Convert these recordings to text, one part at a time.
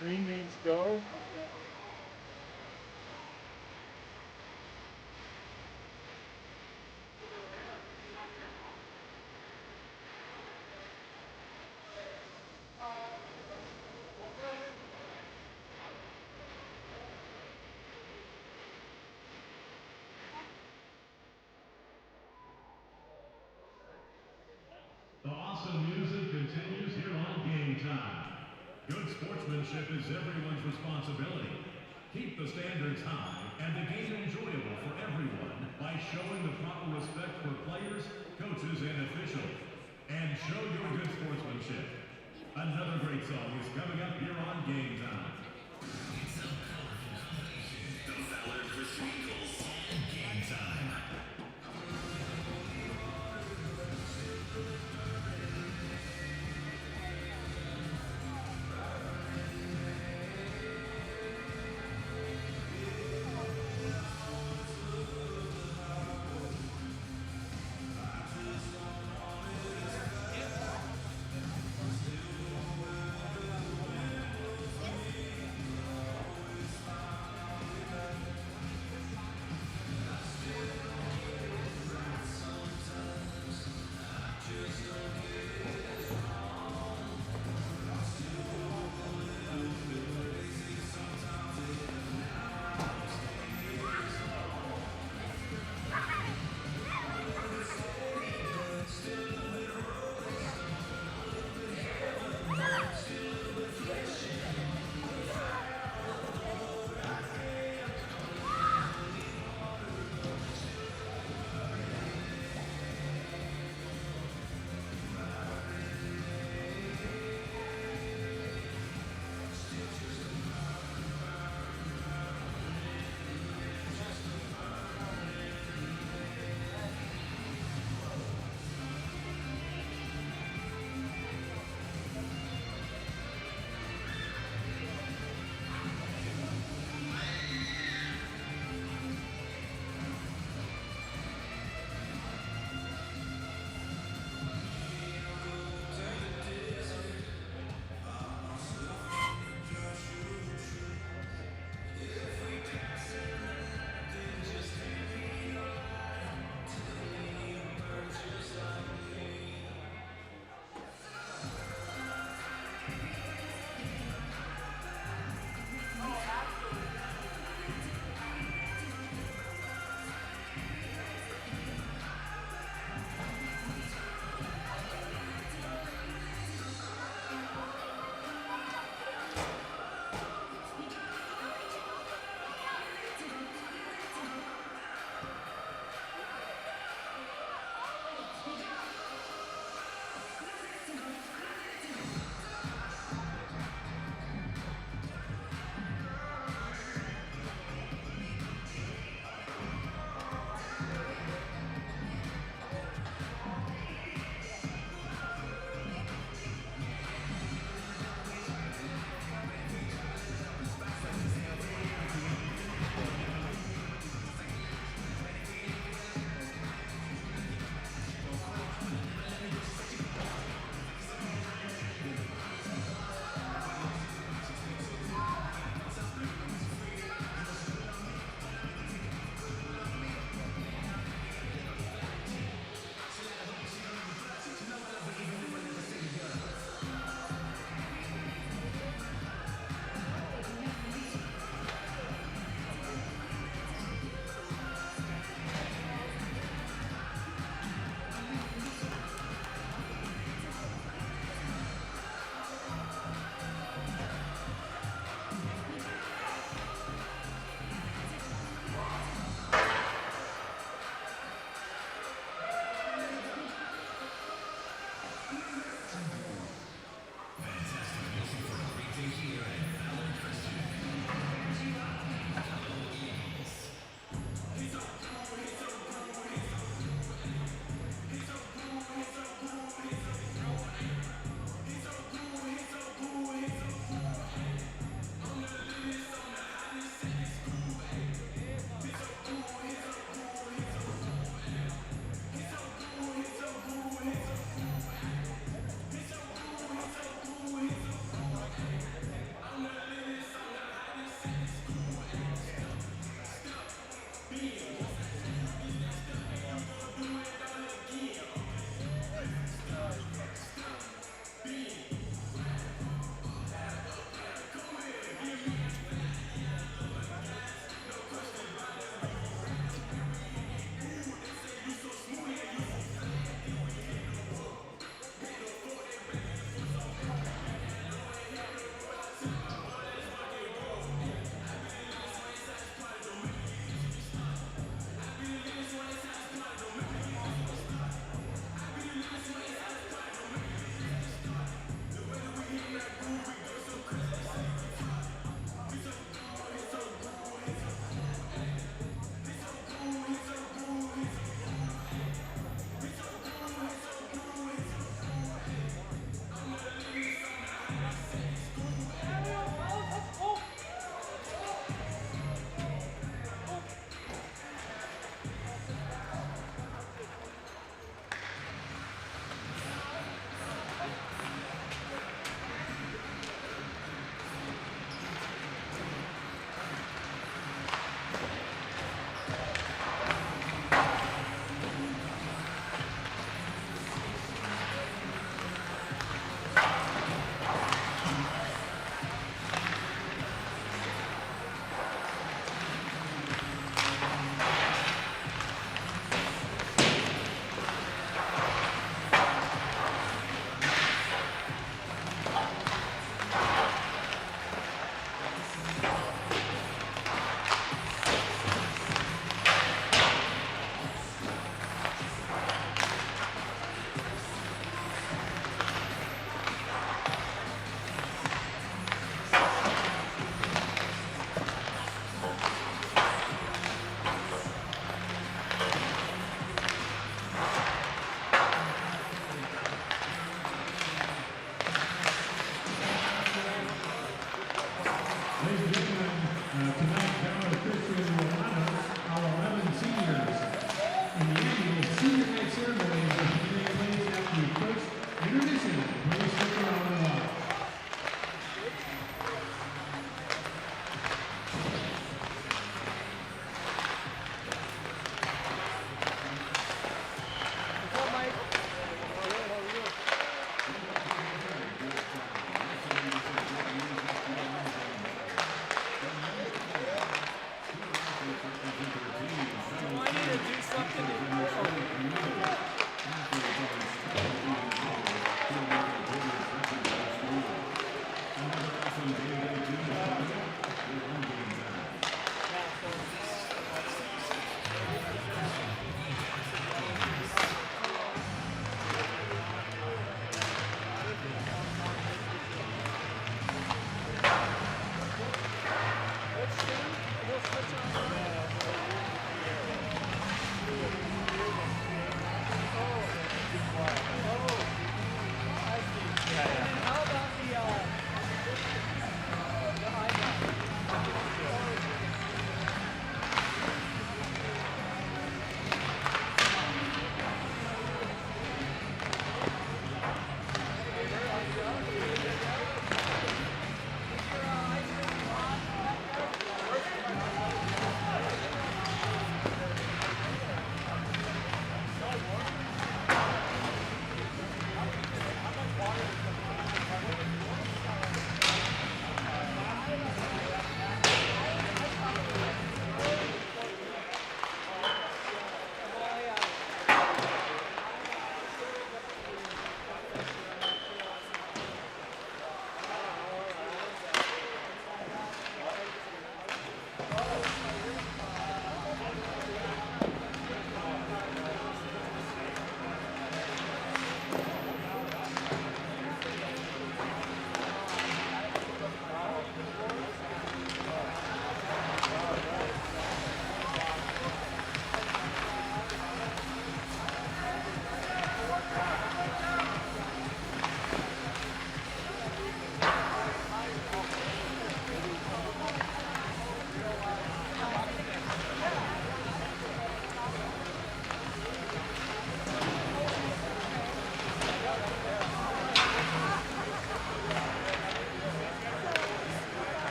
Green means go. The awesome music continues here on Game Time. Good sportsmanship is everyone's responsibility. Keep the standards high and the game enjoyable for everyone by showing the proper respect for players, coaches, and officials. And show your good sportsmanship. Another great song is coming up here on Game Time. It's a colorful combination. The Valor Crystals and Game Time.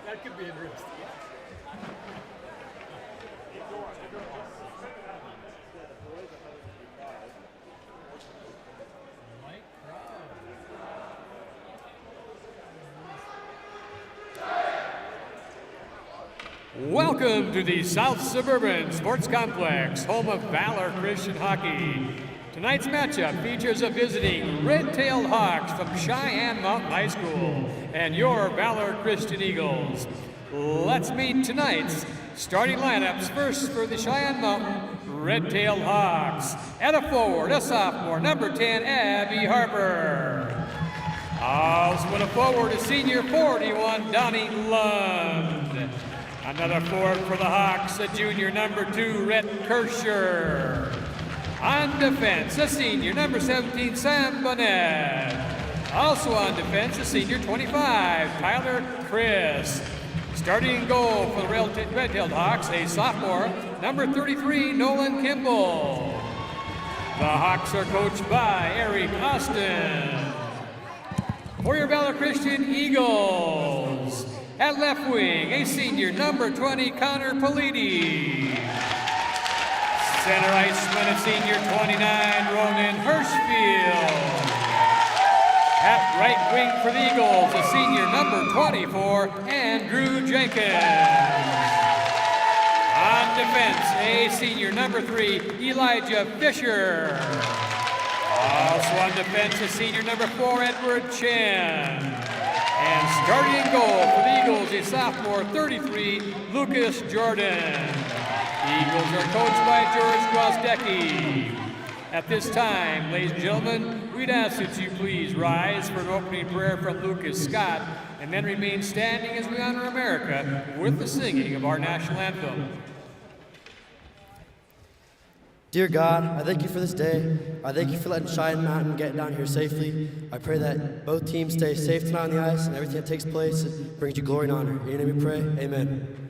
That could be interesting. Welcome to the South Suburban Sports Complex, home of Valor Christian Hockey. Tonight's matchup features a visiting red-tailed Hawks from Cheyenne Mountain High School and your Valor Christian Eagles. Let's meet tonight's starting lineups. First for the Cheyenne Mountain red-tailed Hawks. At a forward, a sophomore, number 10, Abby Harper. Also at a forward, a senior, 41, Donnie Lund. Another forward for the Hawks, a junior, number 2, Rhett Kirscher. On defense, a senior, number 17, Sam Bonnet. Also on defense, a senior, 25, Tyler Chris. Starting in goal for the red-tailed Hawks, a sophomore, number 33, Nolan Kimball. The Hawks are coached by Eric Austin. For your Valor Christian Eagles, at left wing, a senior, number 20, Connor Politi. Center iceman, a senior, 29, Ronan Hirschfield. At right wing for the Eagles, a senior, number 24, Andrew Jenkins. On defense, a senior, number 3, Elijah Fisher. Also on defense, a senior, number 4, Edward Chen. And starting in goal for the Eagles, a sophomore, 33, Lucas Jordan. The Eagles are coached by George Gwozdecky. At this time, ladies and gentlemen, we'd ask that you please rise for an opening prayer from Lucas Scott and then remain standing as we honor America with the singing of our national anthem. Dear God, I thank you for this day. I thank you for letting Cheyenne Mountain get down here safely. I pray that both teams stay safe tonight on the ice and everything that takes place brings you glory and honor. In your name we pray, amen.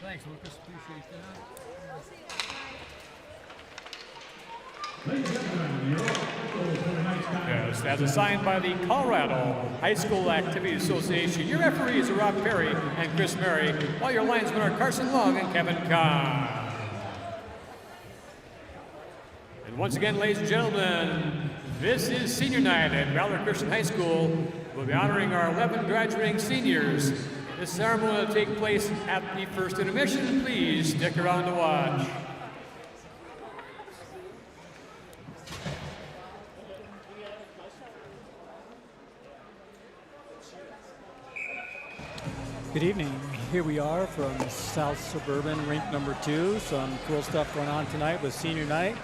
Thanks, Lucas. Appreciate that. Yes, as assigned by the Colorado High School Activity Association, your referees are Rob Perry and Chris Murray, while your linesmen are Carson Long and Kevin Kahn. And once again, ladies and gentlemen, this is senior night at Valor Christian High School. We'll be honoring our 11 graduating seniors. This ceremony will take place at the first intermission. Please stick around to watch. Good evening. Here we are from South Suburban Rink number 2. Some cool stuff going on tonight with senior night.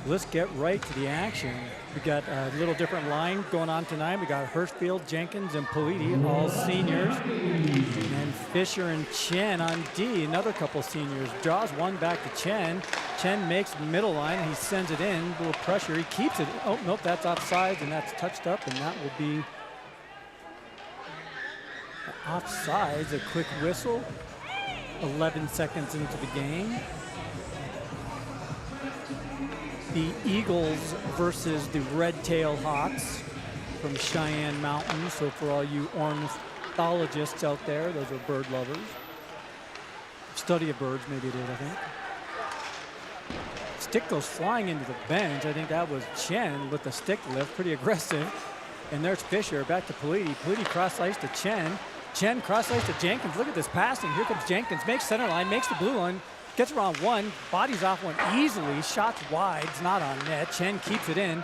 Let's get right to the action. We got a little different line going on tonight. We got Hirschfield, Jenkins, and Politi, all seniors. And Fisher and Chen on D, another couple seniors. Draws one back to Chen. Chen makes the middle line, and he sends it in. A little pressure, he keeps it. Oh, nope, that's offsides, and that's touched up, and that will be offsides, a quick whistle. 11 seconds into the game. The Eagles versus the Red-Tailed Hawks from Cheyenne Mountain. So for all you ornithologists out there, those are bird lovers. Study of birds, maybe it is, I think. Stick goes flying into the bench. I think that was Chen with the stick lift, pretty aggressive. And there's Fisher, back to Politi. Politi cross-ice to Chen. Chen cross-ice to Jenkins. Look at this passing. Here comes Jenkins, makes center line, makes the blue line, gets around one, bodies off one easily, shots wide, it's not on net. Chen keeps it in.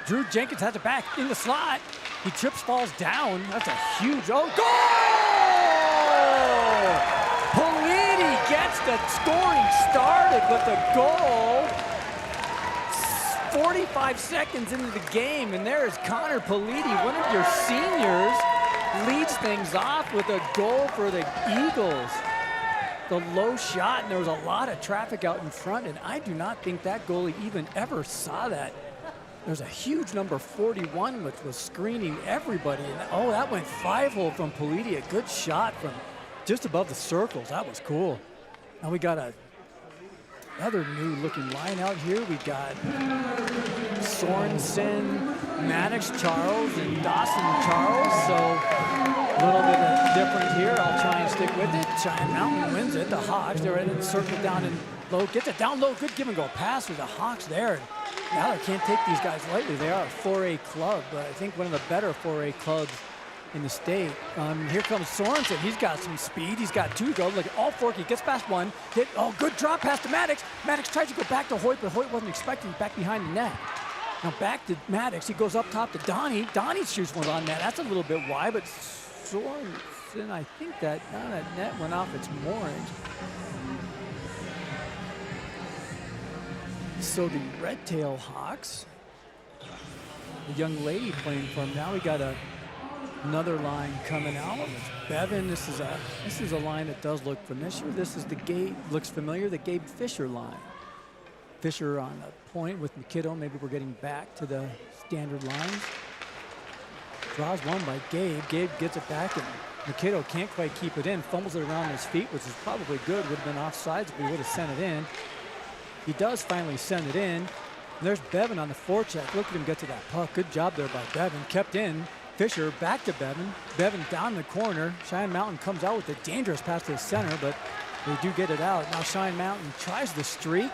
Drew Jenkins has it back in the slot. He trips, falls down. That's a huge, goal! Politi gets the scoring started with a goal. 45 seconds into the game, and there is Connor Politi, one of your seniors, leads things off with a goal for the Eagles. The low shot, and there was a lot of traffic out in front, and I do not think that goalie even ever saw that. There's a huge number 41, which was screening everybody. And that went 5-hole from Politi. A good shot from just above the circles. That was cool. Now we got another new looking line out here. We got Sorensen, Maddox Charles, and Dawson Charles. So a little bit different here. I'll try and stick with it. Cheyenne Mountain wins it. The Hawks, they're in the circle down and low. Gets it down low. Good give and go pass for the Hawks there. Valor can't take these guys lightly. They are a 4A club, but I think one of the better 4A clubs in the state. Here comes Sorensen. He's got some speed. He's got 2 to go. Look at all 4. He gets past 1. Good drop pass to Maddox. Maddox tries to go back to Hoyt, but Hoyt wasn't expecting. He's back behind the net. Now back to Maddox. He goes up top to Donnie. Donnie shoots one on net. That's a little bit wide, but Sorensen, I think that net went off its moorings. So the Red-Tailed Hawks, the young lady playing for him. Now we got another line coming out. It's Bevan. This is a line that does look familiar. This is the the Gabe Fisher line. Fisher on a point with McKiddo. Maybe we're getting back to the standard lines. Draws one by Gabe. Gabe gets it back, and McKiddo can't quite keep it in. Fumbles it around his feet, which is probably good. Would have been offsides if he would have sent it in. He does finally send it in. And there's Bevan on the forecheck. Look at him get to that puck. Good job there by Bevan. Kept in. Fisher back to Bevan. Bevan down the corner. Cheyenne Mountain comes out with a dangerous pass to the center, but they do get it out. Now Cheyenne Mountain tries the streak.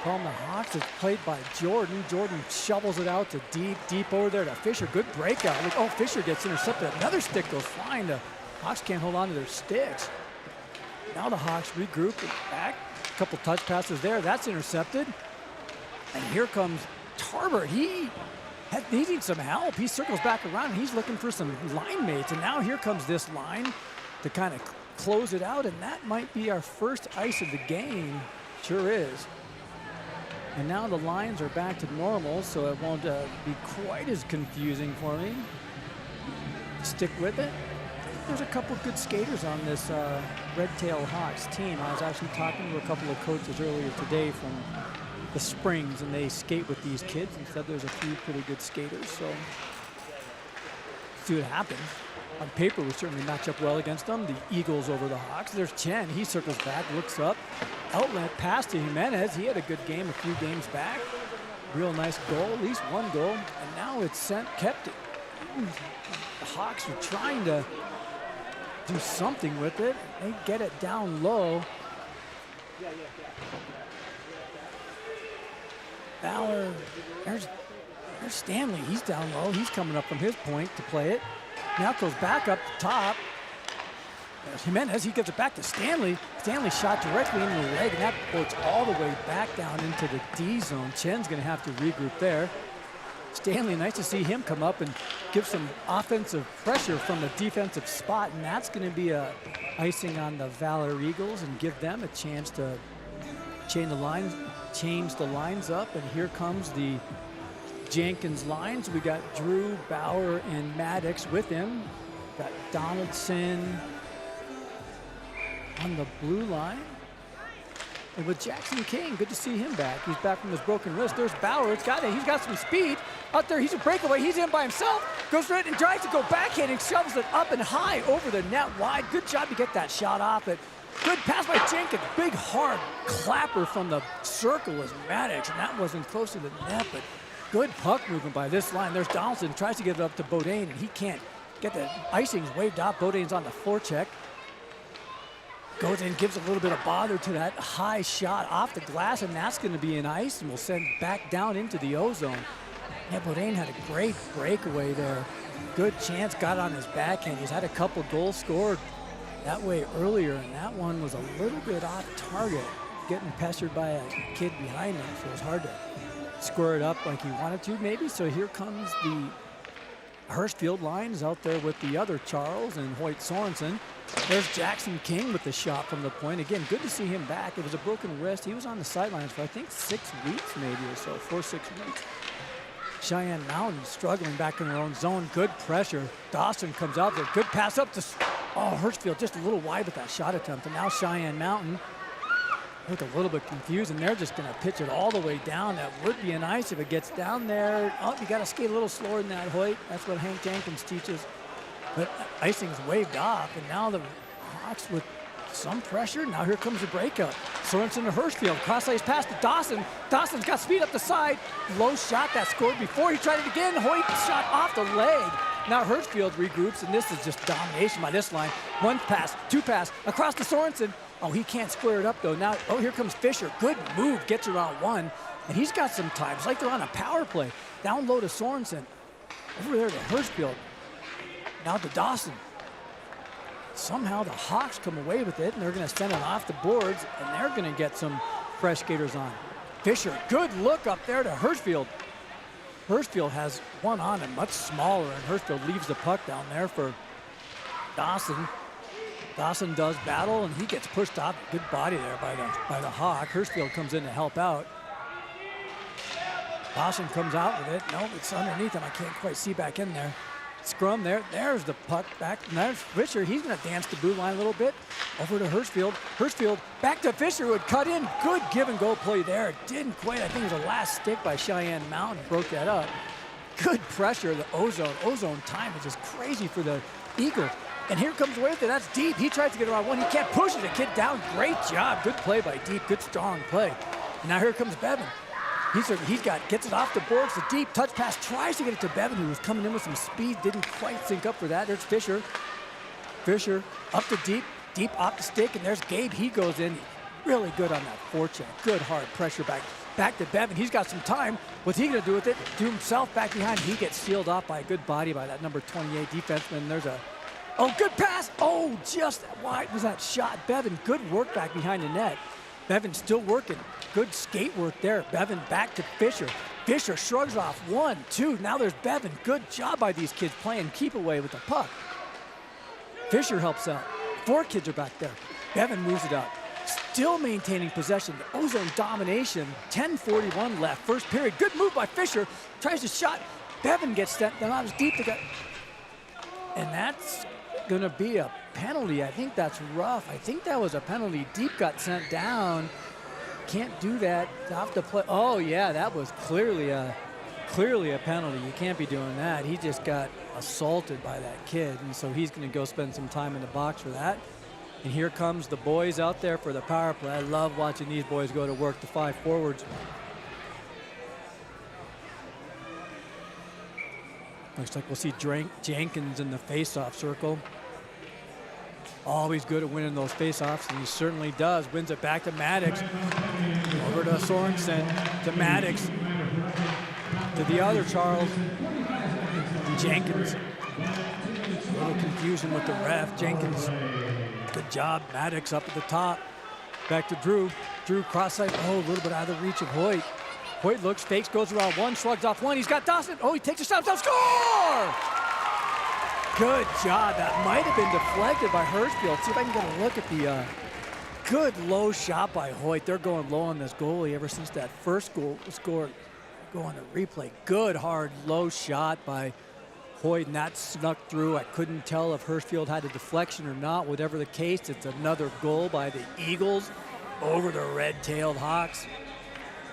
From the Hawks, it's played by Jordan. Jordan shovels it out to deep over there to Fisher. Good breakout. Look, Fisher gets intercepted. Another stick goes flying. The Hawks can't hold on to their sticks. Now the Hawks regroup and back. A couple touch passes there. That's intercepted. And here comes Tarbert. He needs some help. He circles back around, and he's looking for some line mates. And now here comes this line to kind of close it out, and that might be our first ice of the game. Sure is. And now the lines are back to normal, so it won't be quite as confusing for me. Stick with it. There's a couple good skaters on this Red-Tailed Hawks team. I was actually talking to a couple of coaches earlier today from the Springs, and they skate with these kids and said there's a few pretty good skaters. So see what happens. On paper, we certainly match up well against them. The Eagles over the Hawks. There's Chen. He circles back, looks up. Outlet pass to Jimenez. He had a good game a few games back. Real nice goal, at least one goal. And now it's kept it. The Hawks are trying to do something with it. They get it down low. Valor, there's Stanley. He's down low. He's coming up from his point to play it. Now it goes back up the top. There's Jimenez. He gives it back to Stanley. Stanley shot directly into the leg, and that floats all the way back down into the D zone. Chen's going to have to regroup there. Stanley, nice to see him come up and give some offensive pressure from the defensive spot, and that's going to be a icing on the Valor Eagles and give them a chance to change the lines up. And here comes the Jenkins lines. We got Drew, Bauer, and Maddox with him. Got Donaldson on the blue line. And with Jackson King, good to see him back. He's back from his broken wrist. There's Valor. He's got some speed out there. He's a breakaway. He's in by himself. Goes for it and tries to go backhand and shoves it up and high over the net wide. Good job to get that shot off it. Good pass by Jenkins. Big hard clapper from the circle was Maddox, and that wasn't close to the net, but good puck movement by this line. There's Donaldson, tries to get it up to Bodine, and he can't get the icing's waved off. Bodine's on the forecheck. Goes in, gives a little bit of bother to that high shot off the glass, and that's going to be an ice, and will send back down into the O-zone. Yeah, Bodine had a great breakaway there. Good chance, got on his backhand. He's had a couple goals scored that way earlier, and that one was a little bit off target, getting pestered by a kid behind him, so it was hard to square it up like he wanted to maybe. So here comes the Hurstfield lines out there with the other Charles and Hoyt Sorensen. There's Jackson King with the shot from the point. Again, good to see him back. It was a broken wrist. He was on the sidelines for I think 6 weeks maybe or so, 4-6 weeks. Cheyenne Mountain struggling back in their own zone. Good pressure. Dawson comes out there. Good pass up to, Hurstfield just a little wide with that shot attempt. And now Cheyenne Mountain look a little bit confused, and they're just going to pitch it all the way down. That would be an ice if it gets down there. Oh, you got to skate a little slower than that, Hoyt. That's what Hank Jenkins teaches. But icing's waved off, and now the Hawks with some pressure. Now here comes the breakup. Sorensen to Hurstfield. Cross-ice pass to Dawson. Dawson's got speed up the side. Low shot that scored before. He tried it again. Hoyt shot off the leg. Now Hurstfield regroups, and this is just domination by this line. One pass, two pass, across to Sorensen. Oh, he can't square it up, though. Now, here comes Fisher. Good move, gets around one. And he's got some time. It's like they're on a power play. Down low to Sorensen. Over there to Hurstfield. Now to Dawson. Somehow the Hawks come away with it, and they're going to send it off the boards, and they're going to get some fresh skaters on. Fisher, good look up there to Hurstfield. Hurstfield has one on him, much smaller, and Hurstfield leaves the puck down there for Dawson. Dawson does battle, and he gets pushed off. Good body there by the Hawk. Hurstfield comes in to help out. Dawson comes out with it. No, it's underneath him. I can't quite see back in there. Scrum there. There's the puck back. And there's Fisher. He's going to dance the blue line a little bit. Over to Hurstfield. Hurstfield back to Fisher, who had cut in. Good give-and-go play there. It didn't quite. I think it was a last stick by Cheyenne Mountain. Broke that up. Good pressure. The O-zone. O-zone time is just crazy for the Eagles. And here comes away with it. That's Deep. He tries to get around one. He can't push it. The kid down. Great job. Good play by Deep. Good strong play. And now here comes Bevan. Gets it off the boards. The Deep touch pass. Tries to get it to Bevan, who was coming in with some speed. Didn't quite sync up for that. There's Fisher. Fisher up to Deep. Deep off the stick. And there's Gabe. He goes in. Really good on that forecheck. Good hard pressure back to Bevan. He's got some time. What's he going to do with it? Do himself back behind. He gets sealed off by a good body by that number 28 defenseman. There's a good pass. Oh, just wide was that shot. Bevan, good work back behind the net. Bevan still working. Good skate work there. Bevan back to Fisher. Fisher shrugs off 1, 2. Now there's Bevan. Good job by these kids playing keep away with the puck. Fisher helps out. 4 kids are back there. Bevan moves it up. Still maintaining possession. The O-zone domination. 10:41 left. First period. Good move by Fisher. Tries to shot. Bevan gets sent. Then on his deep to get. And that's going to be a penalty. I think that's rough. I think that was a penalty. Deep got sent down. Can't do that. Off the play. Oh yeah, that was clearly a penalty. You can't be doing that. He just got assaulted by that kid, and so he's going to go spend some time in the box for that. And here comes the boys out there for the power play. I love watching these boys go to work, the 5 forwards. Looks like we'll see Jenkins in the face-off circle. Always good at winning those face-offs, and he certainly does. Wins it back to Maddox. Over to Sorensen, to Maddox, to the other Charles, and Jenkins. A little confusion with the ref. Jenkins, good job. Maddox up at the top. Back to Drew. Drew cross-side. Oh, a little bit out of the reach of Hoyt. Hoyt looks, fakes, goes around 1, shrugs off 1. He's got Dawson. Oh, he takes a shot. Score! Good job. That might have been deflected by Hurstfield. See if I can get a look at the good low shot by Hoyt. They're going low on this goalie ever since that first goal was scored. Go on the replay. Good, hard, low shot by Hoyt, and that snuck through. I couldn't tell if Hurstfield had a deflection or not. Whatever the case, it's another goal by the Eagles. over the red-tailed Hawks.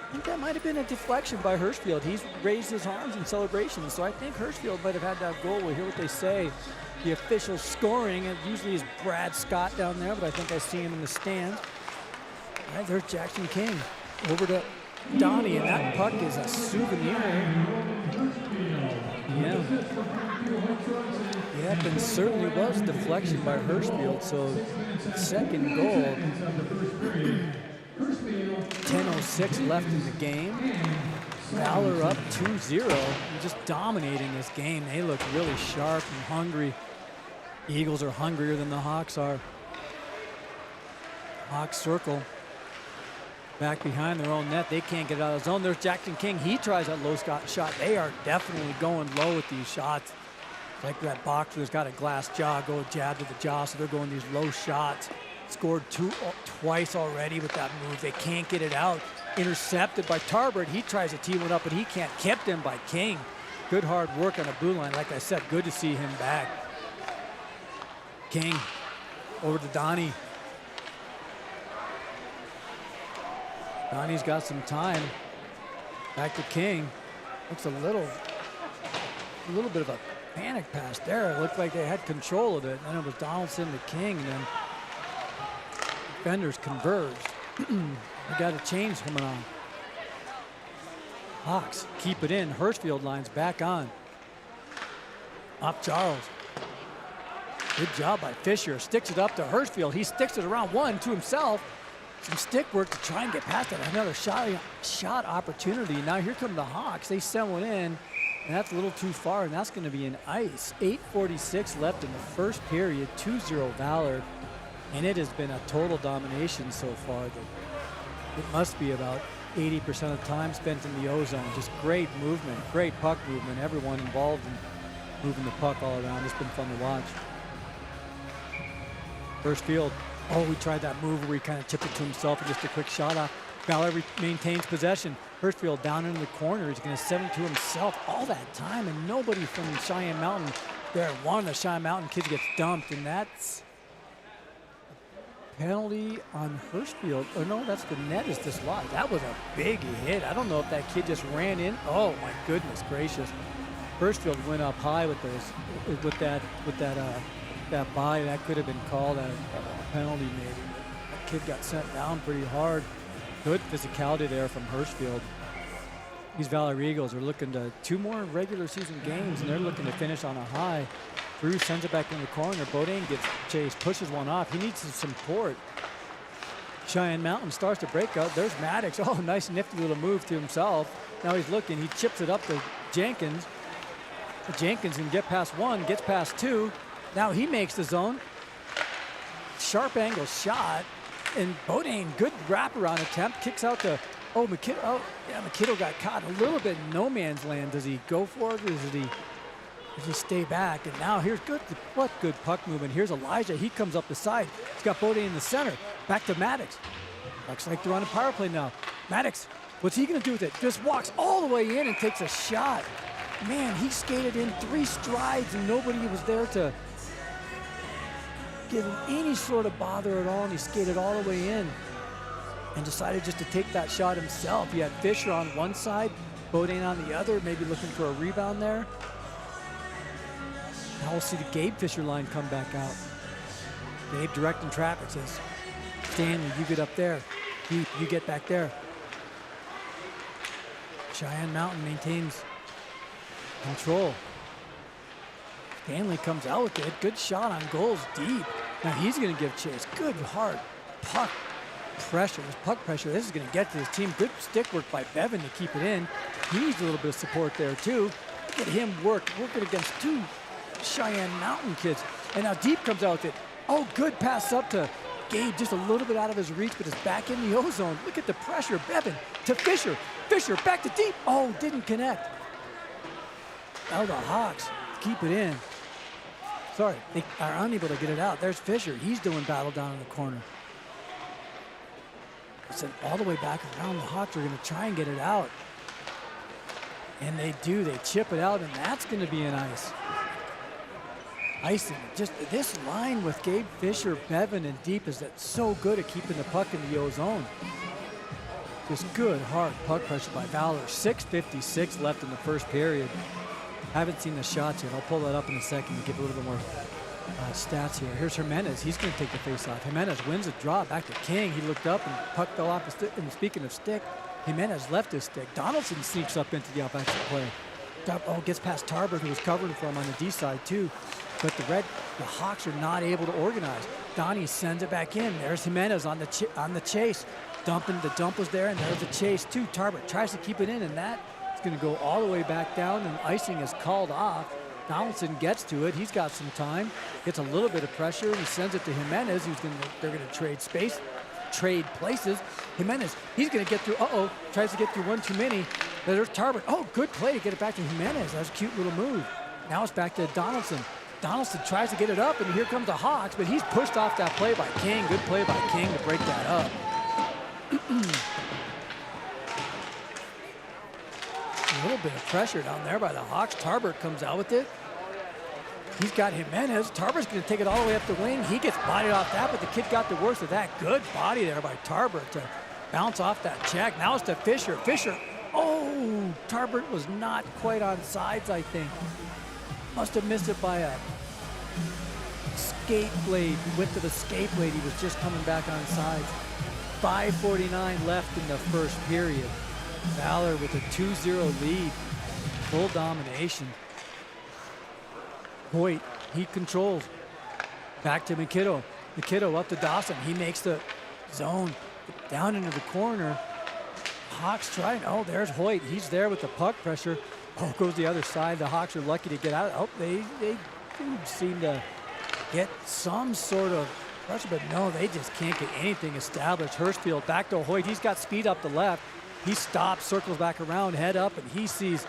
I think that might have been a deflection by Hirschfield. He's raised his arms in celebration, so I think Hirschfield might have had that goal. We'll hear what they say. The official scoring, it usually is Brad Scott down there, but I think I see him in the stands. All right, there's Jackson King over to Donnie, and that puck is a souvenir. Yeah, and certainly was deflection by Hirschfield, so second goal. 10:06 left in the game. Valor up 2-0, just dominating this game. They look really sharp and hungry. The Eagles are hungrier than the Hawks are. Hawks circle. Back behind their own net. They can't get out of the zone. There's Jackson King. He tries that low shot. They are definitely going low with these shots. Like that boxer who's got a glass jaw, go jab to the jaw, so they're going these low shots. Scored twice already with that move. They can't get it out. Intercepted by Tarbert. He tries to tee one up, but he can't. Kept in by King. Good hard work on the blue line. Like I said, good to see him back. King over to Donnie. Donnie's got some time. Back to King. Looks a little bit of a panic pass there. It looked like they had control of it. Then it was Donaldson to King, and then defenders converged. We got a change coming on. Hawks keep it in. Hirschfield lines back on. Up Charles. Good job by Fisher. Sticks it up to Hirschfield. He sticks it around one to himself. Some stick work to try and get past it. Another shot opportunity. Now here come the Hawks. They send one in, and that's a little too far, and that's going to be an ice. 8:46 left in the first period. 2-0 Valor, and it has been a total domination so far. It must be about 80% of the time spent in the O-zone. Just great movement, great puck movement. Everyone involved in moving the puck all around. It's been fun to watch. First field. Oh, we tried that move where he kind of tipped it to himself and just a quick shot off. Valor maintains possession. Hirschfield down into the corner. He's going to send it to himself all that time, and nobody from Cheyenne Mountain there. One of the Cheyenne Mountain kids gets dumped, and that's a penalty on Hirschfield. Oh, no, that's the net is dislodged. That was a big hit. I don't know if that kid just ran in. Oh, my goodness gracious. Hirschfield went up high with that body. That could have been called a penalty maybe. That kid got sent down pretty hard. Good physicality there from Hirschfield. These Valor Eagles are looking to 2 more regular season games, and they're looking to finish on a high. Drew sends it back in the corner. Bodine gets chased, pushes one off. He needs some support. Cheyenne Mountain starts to break out. There's Maddox. Oh, nice nifty little move to himself. Now he's looking. He chips it up to Jenkins. Jenkins can get past one, gets past two. Now he makes the zone. Sharp angle shot. And Bodine, good wraparound attempt. Kicks out to, McKittle. Oh, yeah, McKittle got caught a little bit in no man's land. Does he go for it, or does he stay back? And now here's good puck movement. Here's Elijah. He comes up the side. He's got Bodine in the center. Back to Maddox. Looks like they're on a power play now. Maddox, what's he going to do with it? Just walks all the way in and takes a shot. Man, he skated in 3 strides, and nobody was there to give him any sort of bother at all, and he skated all the way in and decided just to take that shot himself. He had Fisher on one side, Bodine on the other, maybe looking for a rebound there. Now we'll see the Gabe Fisher line come back out. Gabe directing traffic, says, Stanley, you get up there. Deep, you get back there. Cheyenne Mountain maintains control. Stanley comes out with it. Good shot on goals deep. Now he's going to give chase. Good hard puck pressure. This puck pressure. This is going to get to his team. Good stick work by Bevan to keep it in. He needs a little bit of support there too. Look at him working against 2 Cheyenne Mountain kids. And now Deep comes out with it. Oh, good pass up to Gabe. Just a little bit out of his reach, but it's back in the O-zone. Look at the pressure. Bevan to Fisher. Fisher back to Deep. Oh, didn't connect. Now the Hawks keep it in. Sorry, they are unable to get it out. There's Fisher. He's doing battle down in the corner. Sent all the way back around. The Hawks are going to try and get it out. And they do. They chip it out, and that's going to be an ice. icing. Just this line with Gabe Fisher, Bevan, and Deep is that so good at keeping the puck in the O zone. Just good, hard puck pressure by Valor. 6:56 left in the first period. Haven't seen the shots yet. I'll pull that up in a second to give a little bit more stats here. Here's Jimenez. He's going to take the face-off. Jimenez wins a draw back to King. He looked up and puck fell off the stick. And speaking of stick, Jimenez left his stick. Donaldson sneaks up into the offensive play. Gets past Tarbert, who was covering for him on the D side too. But the Hawks are not able to organize. Donnie sends it back in. There's Jimenez on the chase. The dump was there, and there's the chase too. Tarbert tries to keep it in, and that is going to go all the way back down, and icing is called off. Donaldson gets to it. He's got some time. Gets a little bit of pressure. He sends it to Jimenez. They're going to trade space, trade places. Jimenez, he's going to get through. Tries to get through one too many. There's Tarbert. Oh, good play to get it back to Jimenez. That's a cute little move. Now it's back to Donaldson. Donaldson tries to get it up, and here comes the Hawks, but he's pushed off that play by King. Good play by King to break that up. A little bit of pressure down there by the Hawks. Tarbert comes out with it. He's got Jimenez. Tarbert's going to take it all the way up the wing. He gets bodied off that, but the kid got the worst of that. Good body there by Tarbert to bounce off that check. Now it's to Fisher. Fisher. Oh, Tarbert was not quite on sides, I think. Must have missed it by a skate blade, width of a skate blade. He was just coming back on sides. 5:49 left in the first period. Valor with a 2-0 lead. Full domination. Hoyt, he controls. Back to McKiddo. McKiddo up to Dawson. He makes the zone down into the corner. Hawks trying. Oh, there's Hoyt. He's there with the puck pressure. Oh, goes the other side. The Hawks are lucky to get out. Oh, they do seem to get some sort of pressure, but no, they just can't get anything established. Hurstfield back to Hoyt. He's got speed up the left. He stops, circles back around, head up, and he sees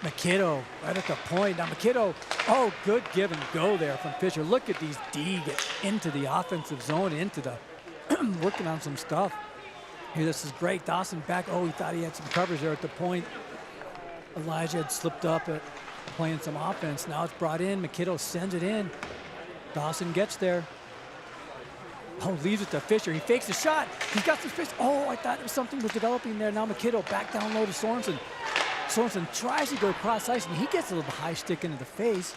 McKiddo right at the point. Now McKiddo, oh, good give and go there from Fisher. Look at these D get into the offensive zone, into the working on some stuff. Here, this is great. Dawson back. Oh, he thought he had some coverage there at the point. Elijah had slipped up at playing some offense. Now it's brought in. McKiddo sends it in. Dawson gets there. Oh, leaves it to Fisher. He fakes the shot. He's got some fish. Oh, I thought something was developing there. Now McKiddo back down low to Sorensen. Sorensen tries to go cross ice, and he gets a little high stick into the face.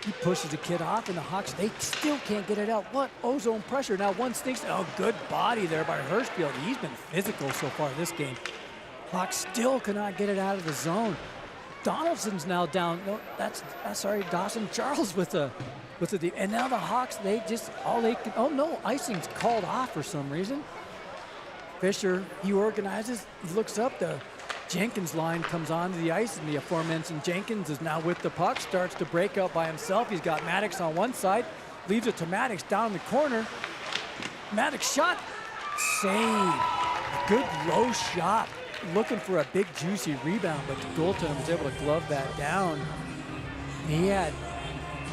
He pushes the kid off, and the Hawks, they still can't get it out. What ozone pressure. Now one sneaks. Oh, good body there by Hurstfield. He's been physical so far this game. Hawks still cannot get it out of the zone. Donaldson's now down. No, that's sorry, Dawson Charles with the and now the Hawks, they just oh no, icing's called off for some reason. Fisher, he organizes, he looks up, the Jenkins line comes onto the ice, and the aforementioned Jenkins is now with the puck, starts to break out by himself. He's got Maddox on one side, leaves it to Maddox down in the corner. Maddox shot, save. Good low shot, looking for a big juicy rebound, but the goaltender was able to glove that down. He had,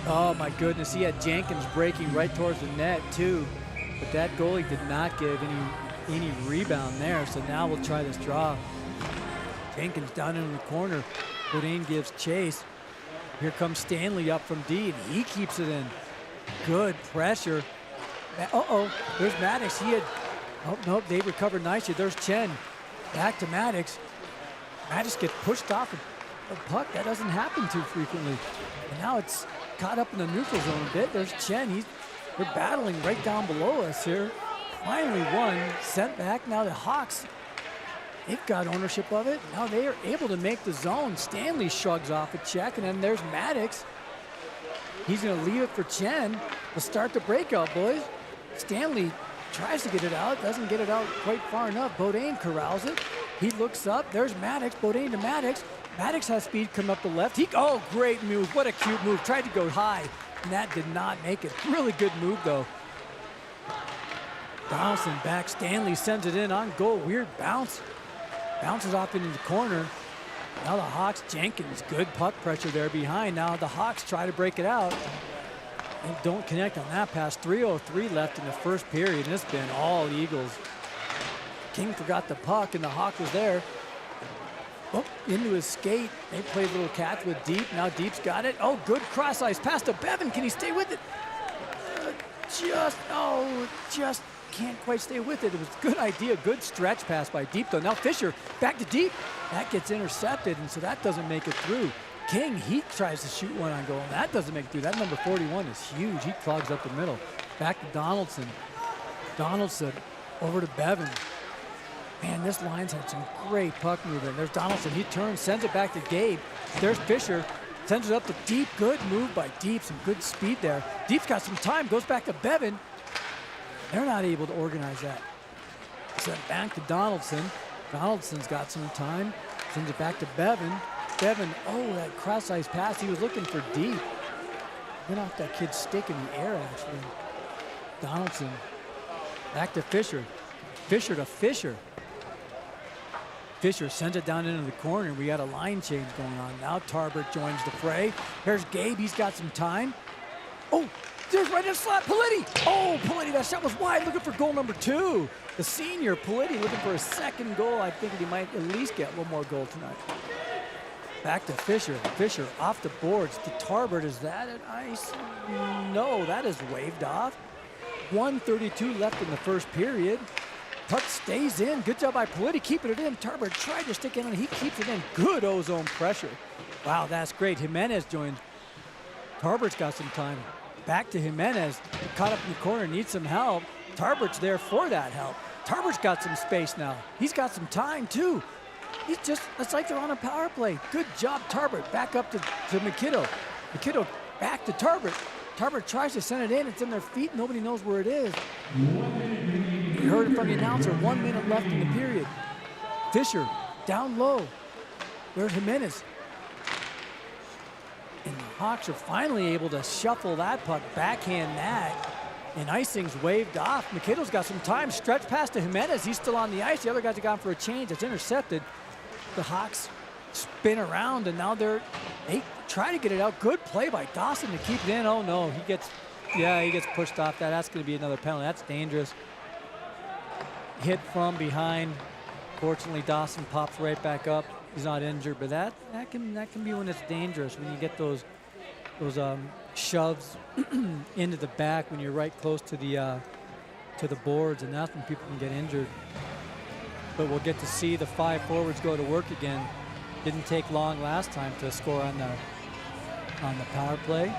oh my goodness, he had Jenkins breaking right towards the net too, but that goalie did not give any rebound there, so now we'll try this draw. Jenkins down in the corner. Bodine gives chase. Here comes Stanley up from D, and he keeps it in. Good pressure. There's Maddox. He had, oh, nope, they recovered nicely. There's Chen. Back to Maddox. Maddox gets pushed off a puck. That doesn't happen too frequently. And now it's caught up in the neutral zone a bit. There's Chen. They're battling right down below us here. Finally won, sent back. Now the Hawks, they've got ownership of it. Now they are able to make the zone. Stanley shrugs off a check, and then there's Maddox. He's going to leave it for Chen. We'll start the breakout, boys. Stanley tries to get it out, doesn't get it out quite far enough. Bodine corrals it. He looks up. There's Maddox. Bodine to Maddox. Maddox has speed come up the left. Oh, great move. What a cute move. Tried to go high, and that did not make it. Really good move, though. Donaldson back. Stanley sends it in on goal. Weird bounce. Bounces off into the corner. Now the Hawks, Jenkins, good puck pressure there behind. Now the Hawks try to break it out and don't connect on that pass. 3:03 left in the first period, and it's been all Eagles. King forgot the puck, and the Hawk was there. Oh, into his skate. They played little catch with Deep. Now Deep's got it. Oh, good cross ice pass to Bevan. Can he stay with it? Just can't quite stay with it. It was a good idea. Good stretch pass by Deep, though. Now Fisher back to Deep. That gets intercepted, and so that doesn't make it through. King, he tries to shoot one on goal, and that doesn't make it through. That number 41 is huge. He clogs up the middle. Back to Donaldson. Donaldson over to Bevan. Man, this line's had some great puck movement. There's Donaldson. He turns, sends it back to Gabe. There's Fisher. Sends it up to Deep. Good move by Deep. Some good speed there. Deep's got some time. Goes back to Bevan. They're not able to organize that. Sent back to Donaldson. Donaldson's got some time. Sends it back to Bevan. Bevan, oh, that cross-ice pass. He was looking for Deep. Went off that kid's stick in the air, actually. Donaldson. Back to Fisher. Fisher to Fisher. Fisher sends it down into the corner. We got a line change going on. Now Tarbert joins the fray. Here's Gabe. He's got some time. Oh, there's right in the slot. Politti. Oh, Politti, that shot was wide. Looking for goal number 2. The senior, Politti, looking for a second goal. I think he might at least get one more goal tonight. Back to Fisher. Fisher off the boards to Tarbert. Is that an ice? No, that is waved off. 1:32 left in the first period. Puck stays in. Good job by Politti keeping it in. Tarbert tried to stick it in, and he keeps it in. Good ozone pressure. Wow, that's great. Jimenez joins. Tarbert's got some time. Back to Jimenez. Caught up in the corner, needs some help. Tarbert's there for that help. Tarbert's got some space now. He's got some time, too. He's just, it's like they're on a power play. Good job, Tarbert. Back up to McKiddo. McKiddo back to Tarbert. Tarbert tries to send it in. It's in their feet. Nobody knows where it is. You heard it from the announcer. 1 minute left in the period. Fisher down low. There's Jimenez. And the Hawks are finally able to shuffle that puck, backhand that. And icing's waved off. McKiddo's got some time. Stretch pass to Jimenez. He's still on the ice. The other guys have gone for a change. It's intercepted. The Hawks spin around, and now they try to get it out. Good play by Dawson to keep it in. Oh, no. He gets pushed off that. That's going to be another penalty. That's dangerous. Hit from behind. Fortunately, Dawson pops right back up. He's not injured, but that can be when it's dangerous, when you get those shoves into the back when you're right close to the boards, and that's when people can get injured. But we'll get to see the 5 forwards go to work again. Didn't take long last time to score on the power play.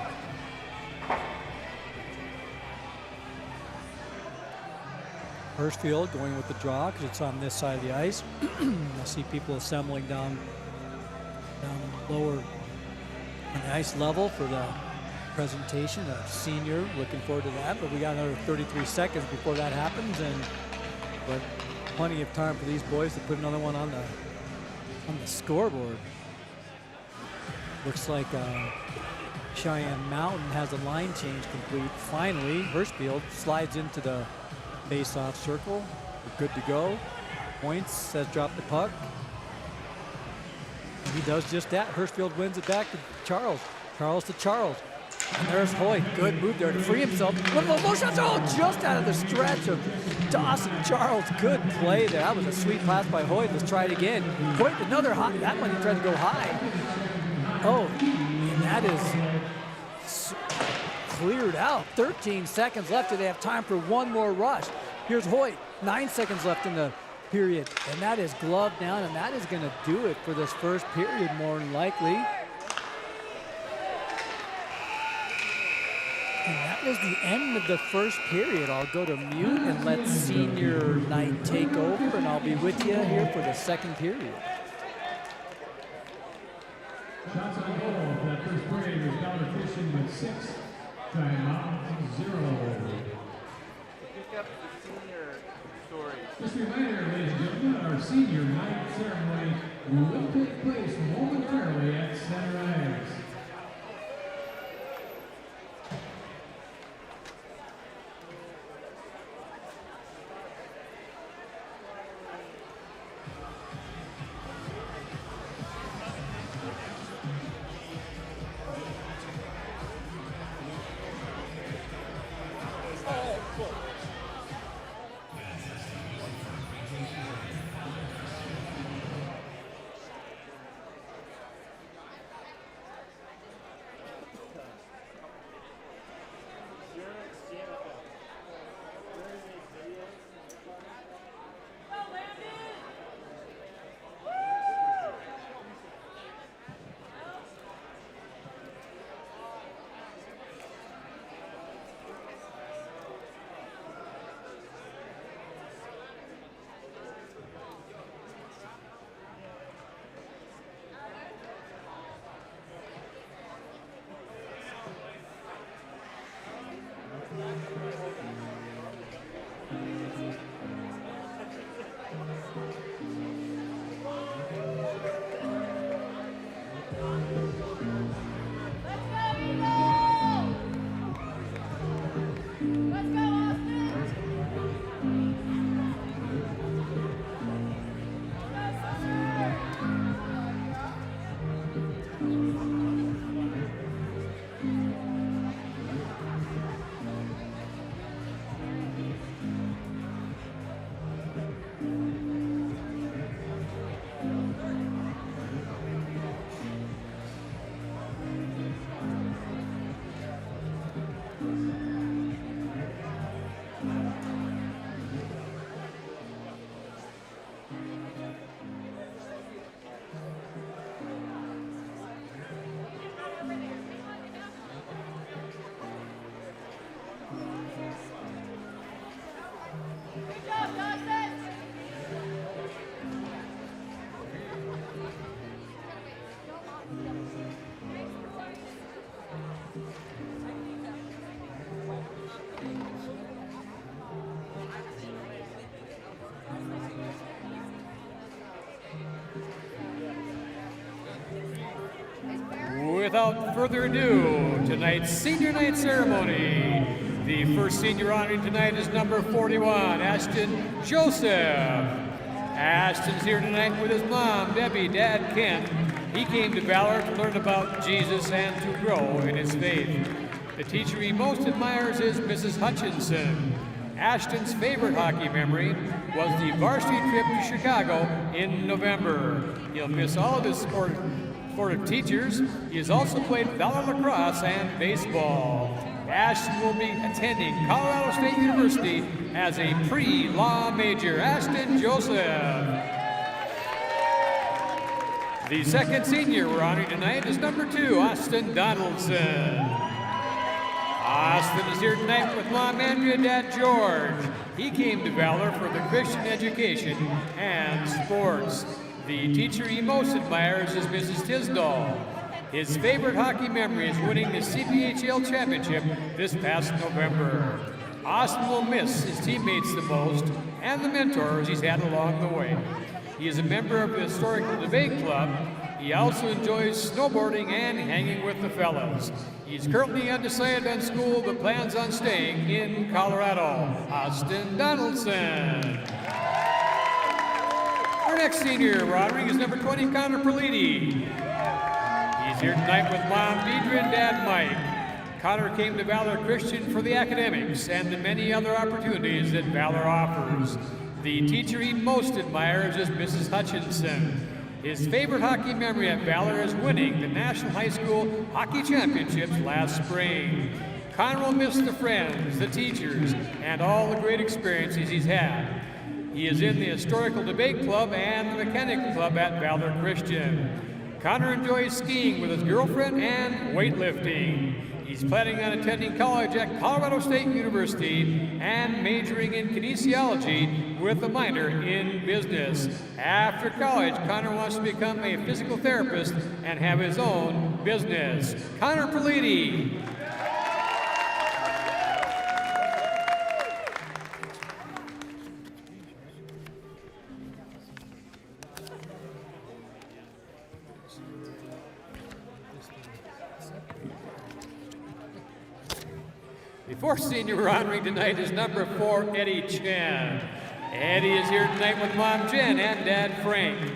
Hirschfield going with the draw because it's on this side of the ice. I see people assembling down lower on the ice level for the presentation. A senior, looking forward to that. But we got another 33 seconds before that happens, but plenty of time for these boys to put another one on the scoreboard. Looks like Cheyenne Mountain has a line change complete. Finally, Hirschfield slides into the face-off circle. We're good to go. Points says drop the puck. And he does just that. Hirschfield wins it back to Charles. Charles to Charles. And there's Hoyt. Good move there to free himself. One of those low shots. Oh, just out of the stretch of Dawson Charles. Good play there. That was a sweet pass by Hoyt. Let's try it again. Hoyt, another high. That one he tried to go high. Oh, and that is cleared out. 13 seconds left. Do they have time for one more rush? Here's Hoyt. 9 seconds left in the period. And that is gloved down, and that is going to do it for this first period, more than likely. And that was the end of the first period. I'll go to mute and let Senior Night take over, and I'll be with you here for the second period. Shots on goal for that first period was Valor Christian with 6. Cheyenne Mountain 0. Pick up the senior story. Just a reminder, ladies and gentlemen, our senior night ceremony will take place momentarily at Center Ice. Without further ado, tonight's senior night ceremony. The first senior honoring tonight is number 41, Ashton Joseph. Ashton's here tonight with his mom, Debbie, dad, Ken. He came to Valor to learn about Jesus and to grow in his faith. The teacher he most admires is Mrs. Hutchinson. Ashton's favorite hockey memory was the varsity trip to Chicago in November. He'll miss all of his supportive teachers. He has also played Valor lacrosse and baseball. Ashton will be attending Colorado State University as a pre-law major. Ashton Joseph. The second senior we're honoring tonight is number 2, Austin Donaldson. Austin is here tonight with Mom Andrea, Dad George. He came to Valor for the Christian education and sports. The teacher he most admires is Mrs. Tisdall. His favorite hockey memory is winning the CPHL championship this past November. Austin will miss his teammates the most and the mentors he's had along the way. He is a member of the Historical Debate Club. He also enjoys snowboarding and hanging with the fellas. He's currently undecided on school but plans on staying in Colorado. Austin Donaldson. Our next senior we're honoring is number 20, Connor Perliti. He's here tonight with Mom Deidre and Dad Mike. Connor came to Valor Christian for the academics and the many other opportunities that Valor offers. The teacher he most admires is Mrs. Hutchinson. His favorite hockey memory at Valor is winning the National High School Hockey Championships last spring. Connor will miss the friends, the teachers, and all the great experiences he's had. He is in the Historical Debate Club and the Mechanic Club at Valor Christian. Connor enjoys skiing with his girlfriend and weightlifting. He's planning on attending college at Colorado State University and majoring in kinesiology with a minor in business. After college, Connor wants to become a physical therapist and have his own business. Connor Perliti. The fourth senior we're honoring tonight is number 4, Eddie Chen. Eddie is here tonight with Mom Jen and Dad Frank.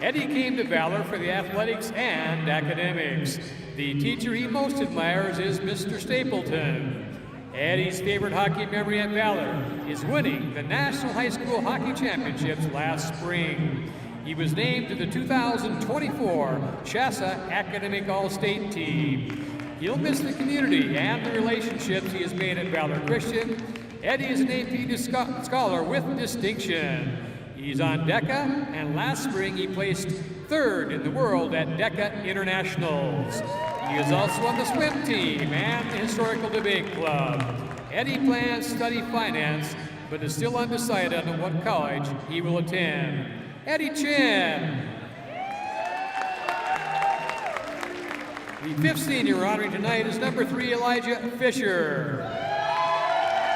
Eddie came to Valor for the athletics and academics. The teacher he most admires is Mr. Stapleton. Eddie's favorite hockey memory at Valor is winning the National High School Hockey Championships last spring. He was named to the 2024 CHASA Academic All-State Team. He'll miss the community and the relationships he has made at Valor Christian. Eddie is an AP scholar with distinction. He's on DECA, and last spring he placed 3rd in the world at DECA Internationals. He is also on the swim team and the Historical Debate Club. Eddie plans to study finance, but is still undecided on what college he will attend. Eddie Chen. The 5th senior we're honoring tonight is number 3, Elijah Fisher.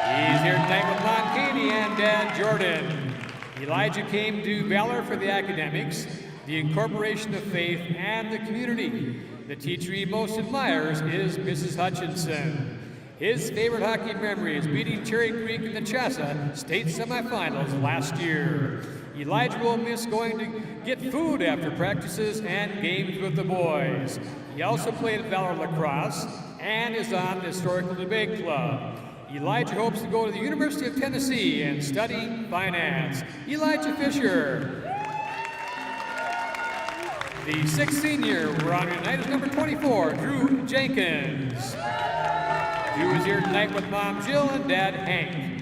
He's here tonight with Mom Katie and Dad Jordan. Elijah came to Valor for the academics, the incorporation of faith, and the community. The teacher he most admires is Mrs. Hutchinson. His favorite hockey memory is beating Cherry Creek in the CHASA state semifinals last year. Elijah will miss going to get food after practices and games with the boys. He also played Valor lacrosse and is on the Historical Debate Club. Elijah hopes to go to the University of Tennessee and study finance. Elijah Fisher. The 6th senior we're honoring tonight is number 24, Drew Jenkins. Drew is here tonight with Mom Jill and Dad Hank.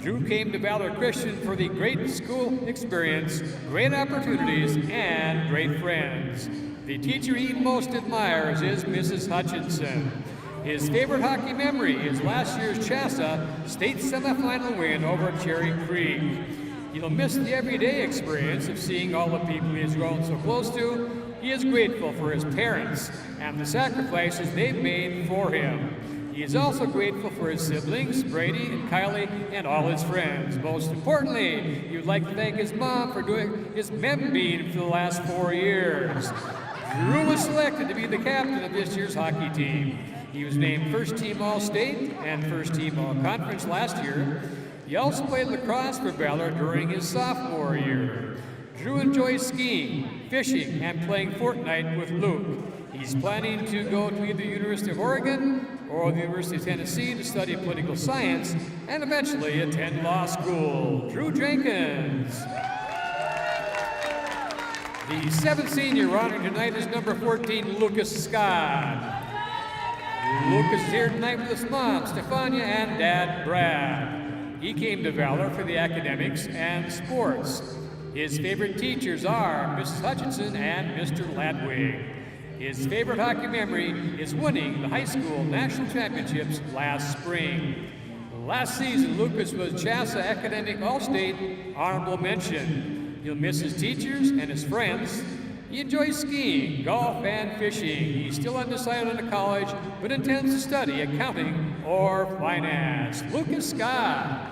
Drew came to Valor Christian for the great school experience, great opportunities, and great friends. The teacher he most admires is Mrs. Hutchinson. His favorite hockey memory is last year's CHASA state semifinal win over Cherry Creek. He'll miss the everyday experience of seeing all the people he has grown so close to. He is grateful for his parents and the sacrifices they've made for him. He is also grateful for his siblings, Brady and Kylie, and all his friends. Most importantly, he would like to thank his mom for doing his mem bean for the last 4 years. Drew was selected to be the captain of this year's hockey team. He was named first team All-State and first team All-Conference last year. He also played lacrosse for Valor during his sophomore year. Drew enjoys skiing, fishing, and playing Fortnite with Luke. He's planning to go to either the University of Oregon or the University of Tennessee to study political science and eventually attend law school. Drew Jenkins. The seventh senior honoring tonight is number 14, Lucas Scott. Lucas is here tonight with his mom, Stefania, and dad, Brad. He came to Valor for the academics and sports. His favorite teachers are Mrs. Hutchinson and Mr. Ladwig. His favorite hockey memory is winning the high school national championships last spring. Last season, Lucas was CHSAA Academic All-State Honorable Mention. He'll miss his teachers and his friends. He enjoys skiing, golf, and fishing. He's still undecided on a college, but intends to study accounting or finance. Lucas Scott.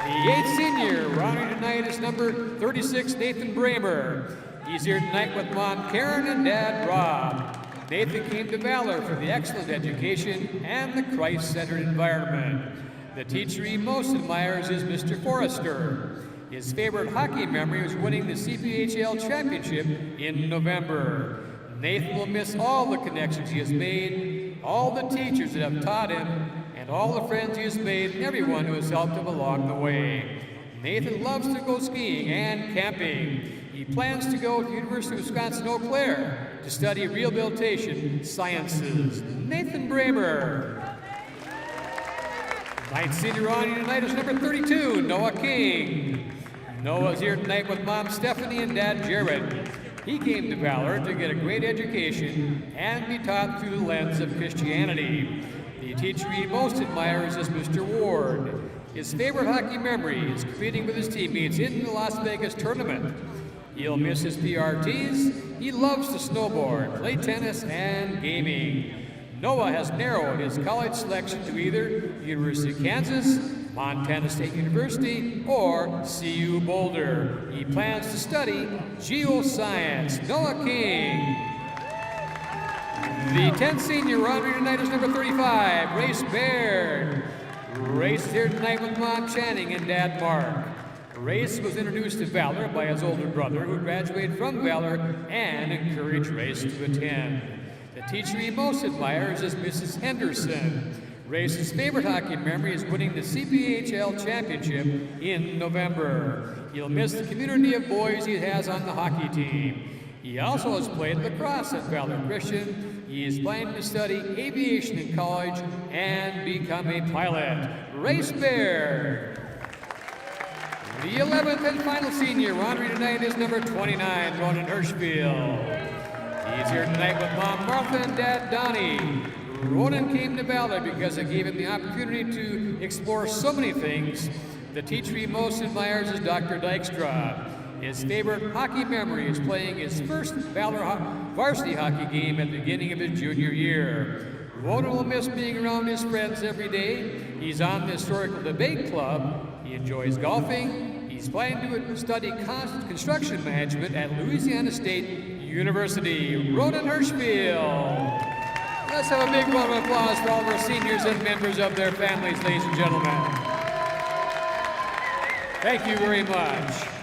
The eighth senior we're honoring tonight is number 36, Nathan Bramer. He's here tonight with Mom Karen and Dad Rob. Nathan came to Valor for the excellent education and the Christ-centered environment. The teacher he most admires is Mr. Forrester. His favorite hockey memory was winning the CPHL championship in November. Nathan will miss all the connections he has made, all the teachers that have taught him, and all the friends he has made, and everyone who has helped him along the way. Nathan loves to go skiing and camping. He plans to go to the University of Wisconsin-Eau Claire to study rehabilitation sciences. Nathan Bramer. Ninth senior honoring tonight is number 32, Noah King. Noah's here tonight with Mom Stephanie and Dad Jared. He came to Valor to get a great education and be taught through the lens of Christianity. The teacher he most admires is Mr. Ward. His favorite hockey memory is competing with his teammates in the Las Vegas tournament. He'll miss his PRTs. He loves to snowboard, play tennis, and gaming. Noah has narrowed his college selection to either University of Kansas, Montana State University, or CU Boulder. He plans to study geoscience. Noah King. The 10th senior honoring tonight is number 35, Race Baird. Race is here tonight with Mom Channing and Dad Mark. Race was introduced to Valor by his older brother, who graduated from Valor and encouraged Race to attend. The teacher he most admires is Mrs. Henderson. Race's favorite hockey memory is winning the CPHL championship in November. He'll miss the community of boys he has on the hockey team. He also has played lacrosse at Valor Christian. He is planning to study aviation in college and become a pilot. Race Baird. The 11th and final senior honoring tonight is number 29, Ronan Hirschfield. He's here tonight with Mom Martha and Dad Donnie. Ronan came to Valor because it gave him the opportunity to explore so many things. The teacher he most admires is Dr. Dykstra. His favorite hockey memory is playing his first Valor varsity hockey game at the beginning of his junior year. Ronan will miss being around his friends every day. He's on the Historical Debate Club. He enjoys golfing. He's planning to study construction management at Louisiana State University. Ronan Hirschfield. Let's have a big round of applause for all of our seniors and members of their families, ladies and gentlemen. Thank you very much.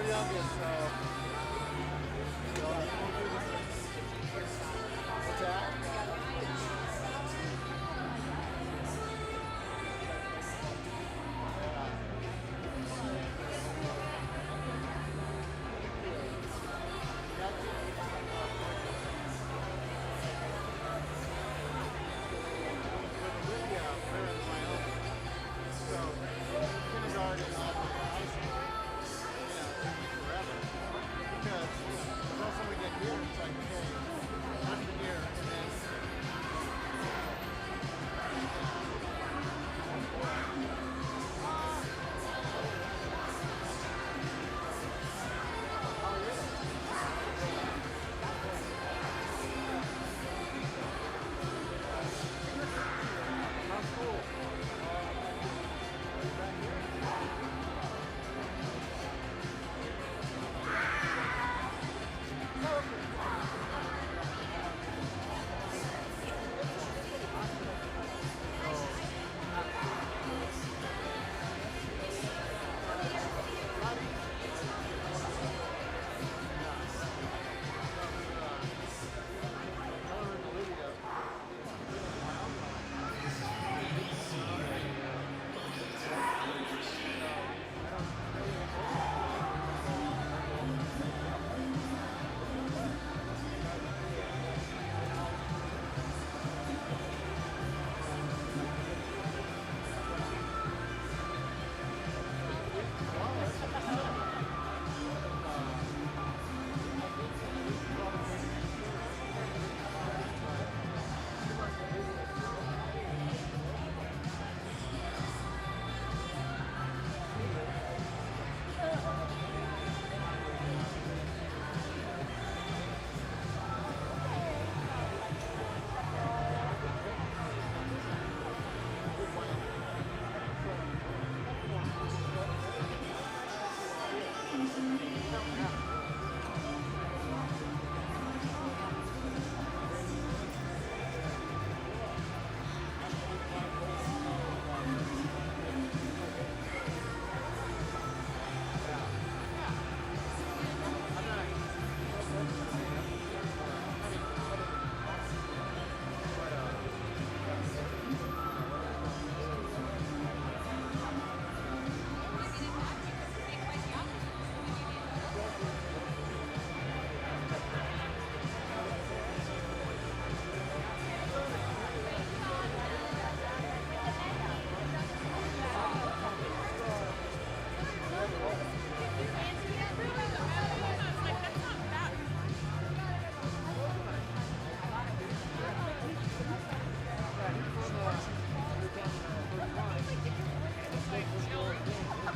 youngest, so.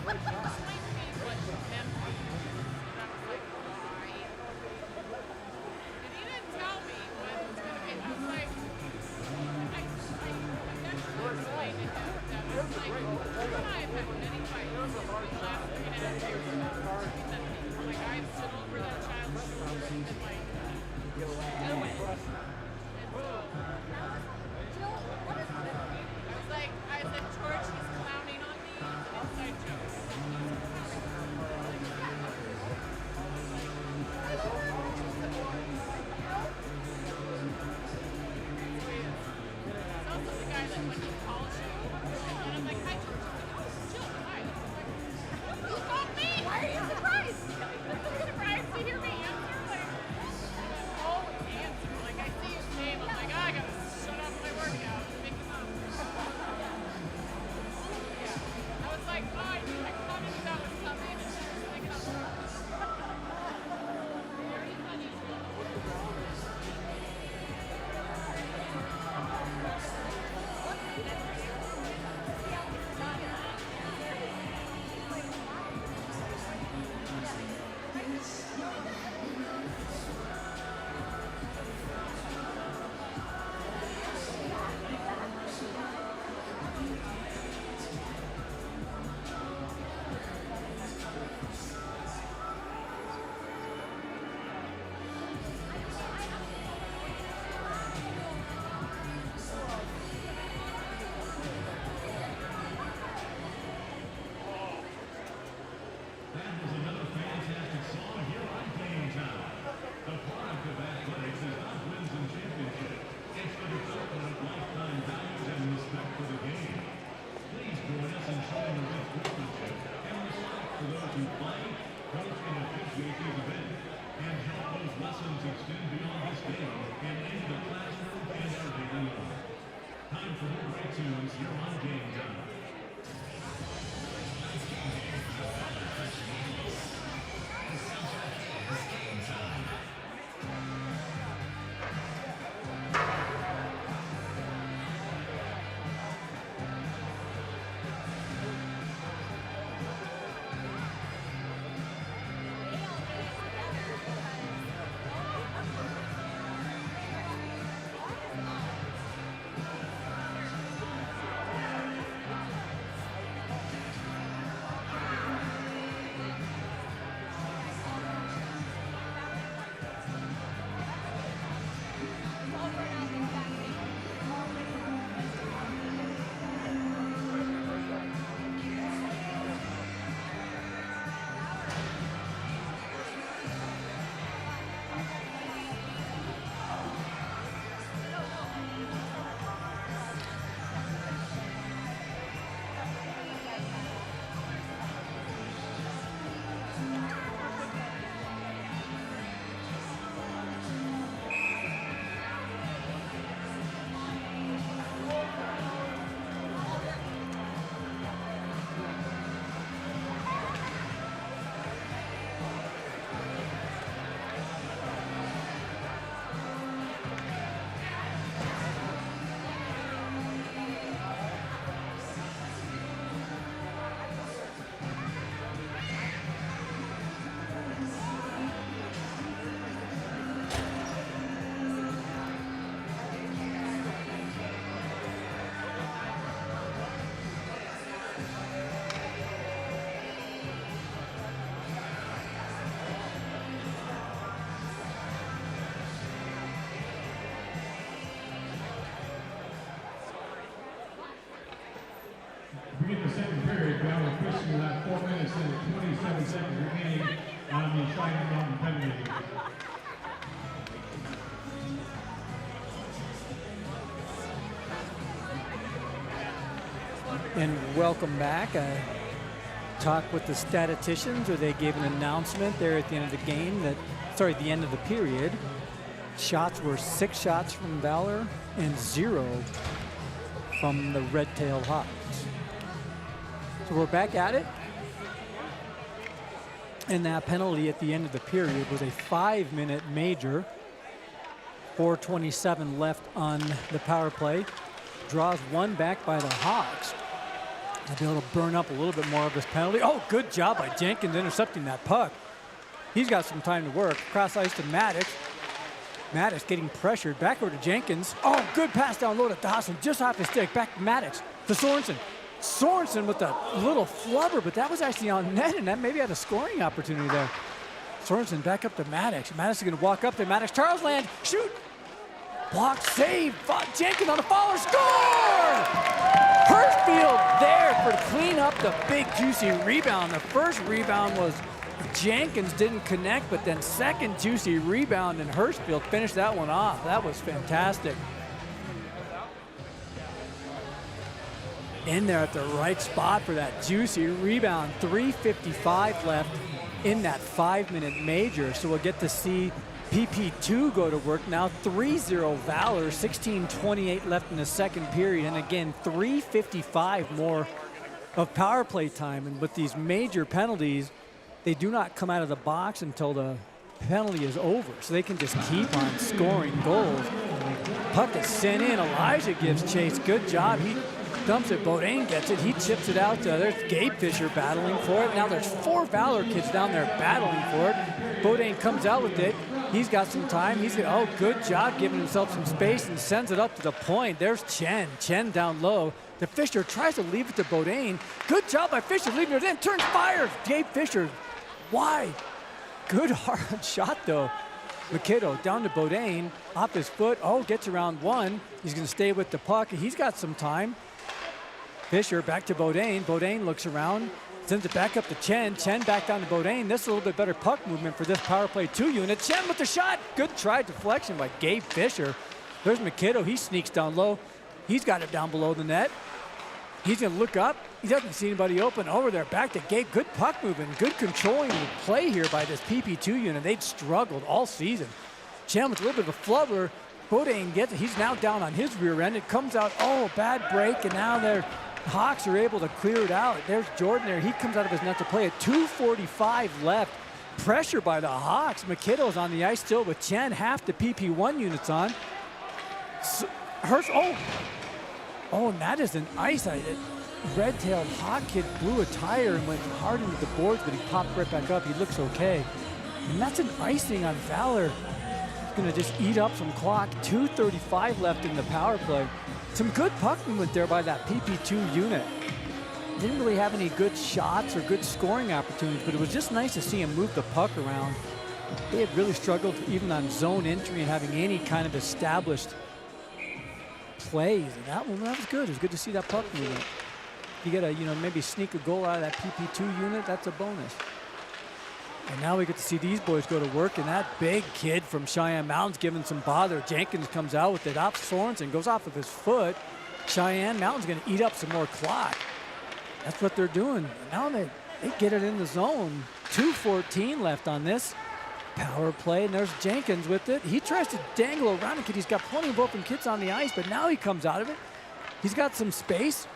What's that? Why are you surprised? Surprised to hear me answer? Like, life, coach can officiate these events and help those lessons extend beyond this game and into the classroom and our daily life. Time for more great tunes here on Game Time. Begin the second period. Valor Christian will have 4 minutes and 27 seconds remaining on the Cheyenne Mountain penalty. And welcome back. Talk with the statisticians, or they gave an announcement there at the end of the game that, sorry, the end of the period. Shots were 6 shots from Valor and 0 from the Red-Tailed Hawks. So we're back at it. And that penalty at the end of the period was a 5-minute major. 4:27 left on the power play. Draws one back by the Hawks. They'll be able to burn up a little bit more of this penalty. Oh, good job by Jenkins intercepting that puck. He's got some time to work. Cross ice to Maddox. Maddox getting pressured. Back over to Jenkins. Oh, good pass down low to Dawson. Just off his stick. Back to Maddox. To Sorensen. Sorensen with a little flubber, but that was actually on net, and that maybe had a scoring opportunity there. Sorensen back up to Maddox. Maddox is going to walk up to Maddox. Charles Land. Shoot. Block, save. Jenkins on the follow. Score! Hurstfield there for to clean up the big, juicy rebound. The first rebound was Jenkins didn't connect, but then second juicy rebound, and Hurstfield finished that one off. That was fantastic. In there at the right spot for that juicy rebound. 3:55 left in that 5-minute major, so we'll get to see PP2 go to work now. 3-0 Valor, 16:28 left in the second period, and again 3:55 more of power play time. And with these major penalties, they do not come out of the box until the penalty is over, so they can just keep on scoring goals. Puck is sent in. Elijah gives chase. Good job. He dumps it. Bodine gets it. He chips it out. There's Gabe Fisher battling for it. Now there's 4 Valor kids down there battling for it. Bodine comes out with it. He's got some time. Oh, good job giving himself some space and sends it up to the point. There's Chen. Chen down low. The Fisher tries to leave it to Bodine. Good job by Fisher leaving it in. Turns, fires. Gabe Fisher. Why? Good hard shot though. McKiddo down to Bodine. Off his foot. Oh, gets around one. He's going to stay with the puck. He's got some time. Fisher back to Bodine. Bodine looks around. Sends it back up to Chen. Chen back down to Bodine. This is a little bit better puck movement for this power play 2 unit. Chen with the shot. Good try deflection by Gabe Fisher. There's McKiddo. He sneaks down low. He's got it down below the net. He's going to look up. He doesn't see anybody open over there. Back to Gabe. Good puck movement. Good controlling of play here by this PP2 unit. They've struggled all season. Chen with a little bit of a flubber. Bodine gets it. He's now down on his rear end. It comes out. Oh, bad break. And now the Hawks are able to clear it out. There's Jordan there. He comes out of his net to play at 2:45 left. Pressure by the Hawks. McKiddle's on the ice still with Chen. Half the PP1 units on. So, oh, and that is an ice. Red-tailed Hawk kid blew a tire and went hard into the boards, but he popped right back up. He looks okay. And that's an icing on Valor. He's gonna just eat up some clock. 2:35 left in the power play. Some good puck movement there by that PP2 unit. Didn't really have any good shots or good scoring opportunities, but it was just nice to see him move the puck around. They had really struggled even on zone entry and having any kind of established plays. And that was good. It was good to see that puck movement. You get a, maybe sneak a goal out of that PP2 unit, that's a bonus. And now we get to see these boys go to work, and that big kid from Cheyenne Mountain's giving some bother. Jenkins comes out with it off Sorensen, goes off of his foot. Cheyenne Mountain's gonna eat up some more clock. That's what they're doing. Now they get it in the zone. 2:14 left on this power play, and there's Jenkins with it. He tries to dangle around a kid. He's got plenty of open kids on the ice, but now he comes out of it. He's got some space.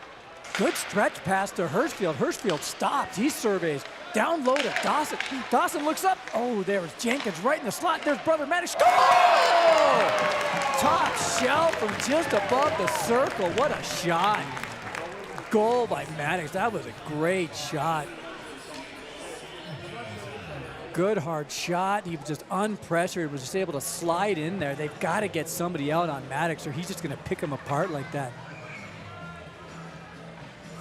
Good stretch pass to Hirschfield. Hirschfield stops. He surveys. Down low to Dawson. Dawson looks up. Oh, there's Jenkins right in the slot. There's Brother Maddox. Score! Top shelf from just above the circle. What a shot. Goal by Maddox. That was a great shot. Good hard shot. He was just unpressured. Was just able to slide in there. They've got to get somebody out on Maddox or he's just going to pick him apart like that.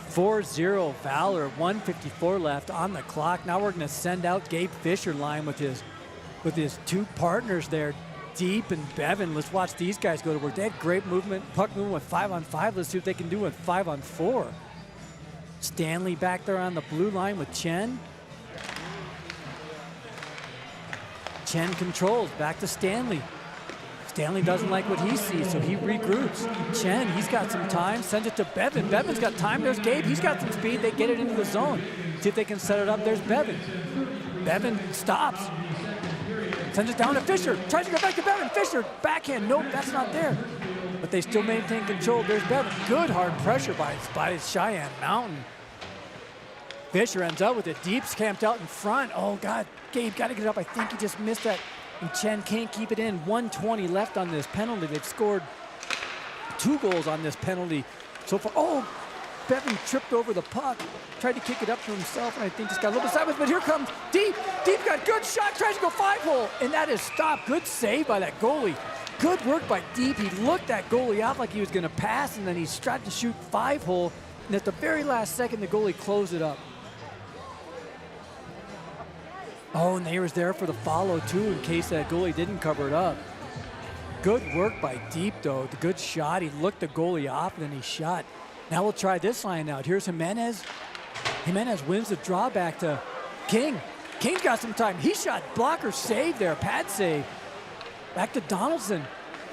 4-0 Valor, 1:54 left on the clock. Now we're going to send out Gabe Fisher line with his two partners there, Deep and Bevan. Let's watch these guys go to work. They had great movement, puck movement with 5-on-5. Let's see what they can do with 5-on-4. Stanley back there on the blue line with Chen. Chen controls, back to Stanley. Stanley doesn't like what he sees, so he regroups. Chen, he's got some time, sends it to Bevan. Bevan's got time, there's Gabe, he's got some speed. They get it into the zone. See if they can set it up, there's Bevan. Bevan stops. Sends it down to Fisher, tries to go back to Bevan. Fisher, backhand, nope, that's not there. But they still maintain control, there's Bevan. Good hard pressure by Cheyenne Mountain. Fisher ends up with it, Deep's camped out in front. Oh God, Gabe got to get it up, I think he just missed that. And Chen can't keep it in. 1:20 left on this penalty. They've scored 2 goals on this penalty so far. Oh, Bevan tripped over the puck. Tried to kick it up to himself, and I think just got a little bit sideways. But here comes Deep. Deep got good shot. Tries to go 5-hole, and that is stopped. Good save by that goalie. Good work by Deep. He looked that goalie out like he was going to pass, and then he tried to shoot 5-hole. And at the very last second, the goalie closed it up. Oh, and they was there for the follow, too, in case that goalie didn't cover it up. Good work by Deep, though. The good shot. He looked the goalie off, and then he shot. Now we'll try this line out. Here's Jimenez. Jimenez wins the draw back to King. King's got some time. He shot. Blocker save there. Pad save. Back to Donaldson.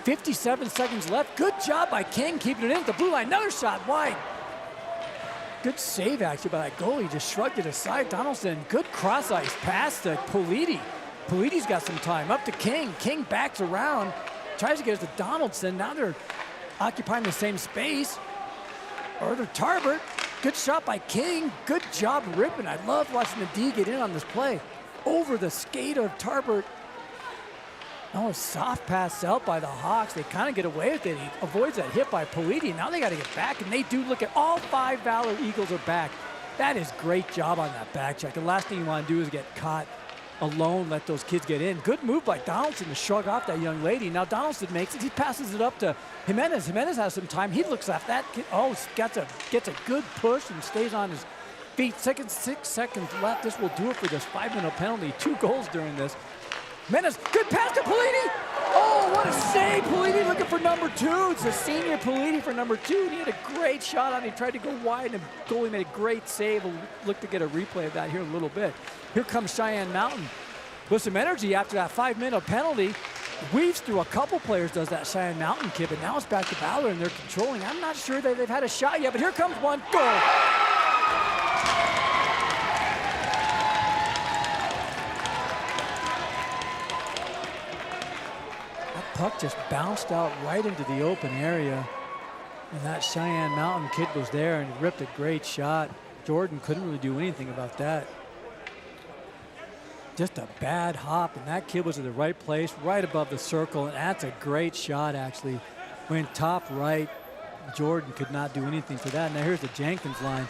57 seconds left. Good job by King keeping it in at the blue line. Another shot wide. Good save, actually, by that goalie. Just shrugged it aside. Donaldson, good cross-ice pass to Politi. Politi's got some time. Up to King. King backs around. Tries to get it to Donaldson. Now they're occupying the same space. Or to Tarbert. Good shot by King. Good job ripping. I love watching the D get in on this play. Over the skate of Tarbert. Oh, a soft pass out by the Hawks. They kind of get away with it. He avoids that hit by Politi. Now they got to get back, and they do. Look at all 5 Valor Eagles are back. That is great job on that back check. The last thing you want to do is get caught alone, let those kids get in. Good move by Donaldson to shrug off that young lady. Now Donaldson makes it. He passes it up to Jimenez. Jimenez has some time. He looks at that kid. Oh, gets a good push and stays on his feet. 6 seconds left. This will do it for this 5-minute penalty. 2 goals during this. Menace, good pass to Politi. Oh, what a save. Politi looking for number 2. It's a senior Politi for number 2. He had a great shot on it. He tried to go wide, and the goalie made a great save. We'll look to get a replay of that here in a little bit. Here comes Cheyenne Mountain with some energy after that 5-minute penalty. Weaves through a couple players, does that Cheyenne Mountain kid, but now it's back to Valor, and they're controlling. I'm not sure that they've had a shot yet, but here comes one. Goal. puck just bounced out right into the open area. And that Cheyenne Mountain kid was there and ripped a great shot. Jordan couldn't really do anything about that. Just a bad hop, and that kid was in the right place, right above the circle, and that's a great shot, actually. Went top right. Jordan could not do anything for that. Now here's the Jenkins line.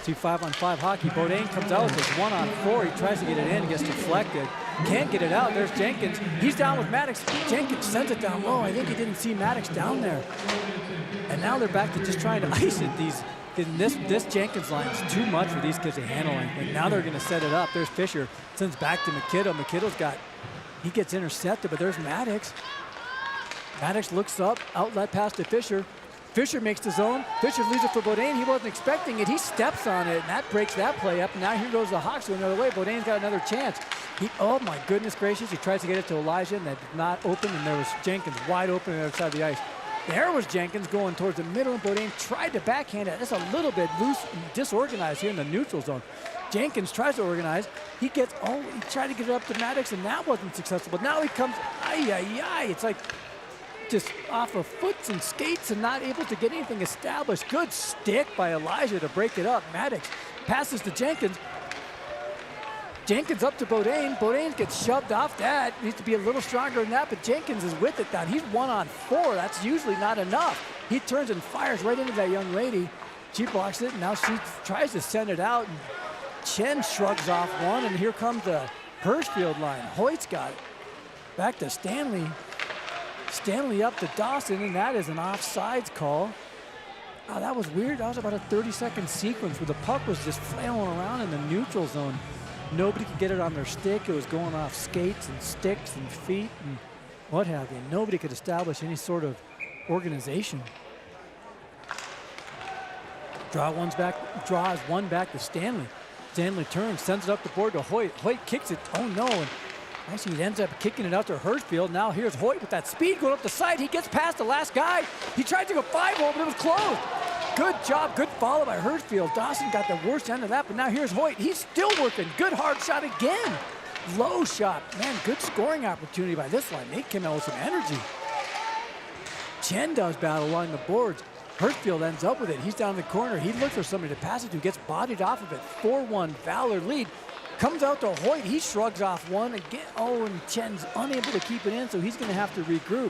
See 5-on-5 hockey. Bodain comes out with 1-on-4. He tries to get it in, gets deflected. Can't get it out. There's Jenkins. He's down with Maddox. Jenkins sends it down low. I think he didn't see Maddox down there. And now they're back to just trying to ice it. This Jenkins line is too much for these kids to handle. And now they're going to set it up. There's Fisher. Sends back to McKitto. He gets intercepted, but there's Maddox. Maddox looks up, outlet pass to Fisher. Fisher makes the zone. Fisher leaves it for Bodain. He wasn't expecting it. He steps on it, and that breaks that play up. And now here goes the Hawks going another way. Bodain's got another chance. Oh, my goodness gracious. He tries to get it to Elijah, and that did not open, and there was Jenkins wide open on the other side of the ice. There was Jenkins going towards the middle, and Bodain tried to backhand it. That's a little bit loose and disorganized here in the neutral zone. Jenkins tries to organize. He tried to get it up to Maddox, and that wasn't successful. But now he comes, it's like just off of foots and skates and not able to get anything established. Good stick by Elijah to break it up. Maddox passes to Jenkins. Jenkins up to Bodain. Bodain gets shoved off that. Needs to be a little stronger than that, but Jenkins is with it now. He's 1-on-4. That's usually not enough. He turns and fires right into that young lady. She blocks it, and now she tries to send it out. And Chen shrugs off one, and here comes the Hirschfield line. Hoyt's got it. Back to Stanley. Stanley up to Dawson, and that is an offsides call. Oh, that was weird. That was about a 30-second sequence where the puck was just flailing around in the neutral zone. Nobody could get it on their stick. It was going off skates and sticks and feet and what have you. Nobody could establish any sort of organization. Draws one back to Stanley. Stanley turns, sends it up the board to Hoyt. Hoyt kicks it. Oh, no. And actually, he ends up kicking it out to Hirschfield. Now here's Hoyt with that speed going up the side. He gets past the last guy. He tried to go 5-hole, but it was closed. Good job, good follow by Hirschfield. Dawson got the worst end of that, but now here's Hoyt. He's still working. Good hard shot again. Low shot. Man, good scoring opportunity by this line. They came out with some energy. Chen does battle along the boards. Hirschfield ends up with it. He's down in the corner. He looks for somebody to pass it to. Gets bodied off of it. 4-1 Valor lead. Comes out to Hoyt. He shrugs off one again. Oh, and Chen's unable to keep it in, so he's going to have to regroup.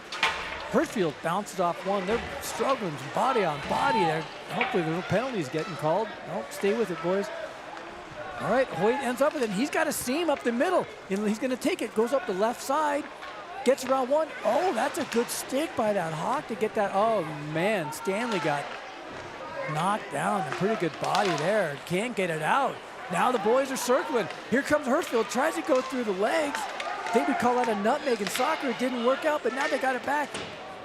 Hirschfield bounces off one. They're struggling body on body there. Hopefully there's no penalties getting called. Nope, stay with it, boys. All right, Hoyt ends up with it. He's got a seam up the middle. He's going to take it. Goes up the left side. Gets around one. Oh, that's a good stick by that Hawk to get that. Oh, man, Stanley got knocked down. A pretty good body there. Can't get it out. Now the boys are circling. Here comes Hirschfield. Tries to go through the legs. I think we call that a nutmeg in soccer. It didn't work out, but now they got it back.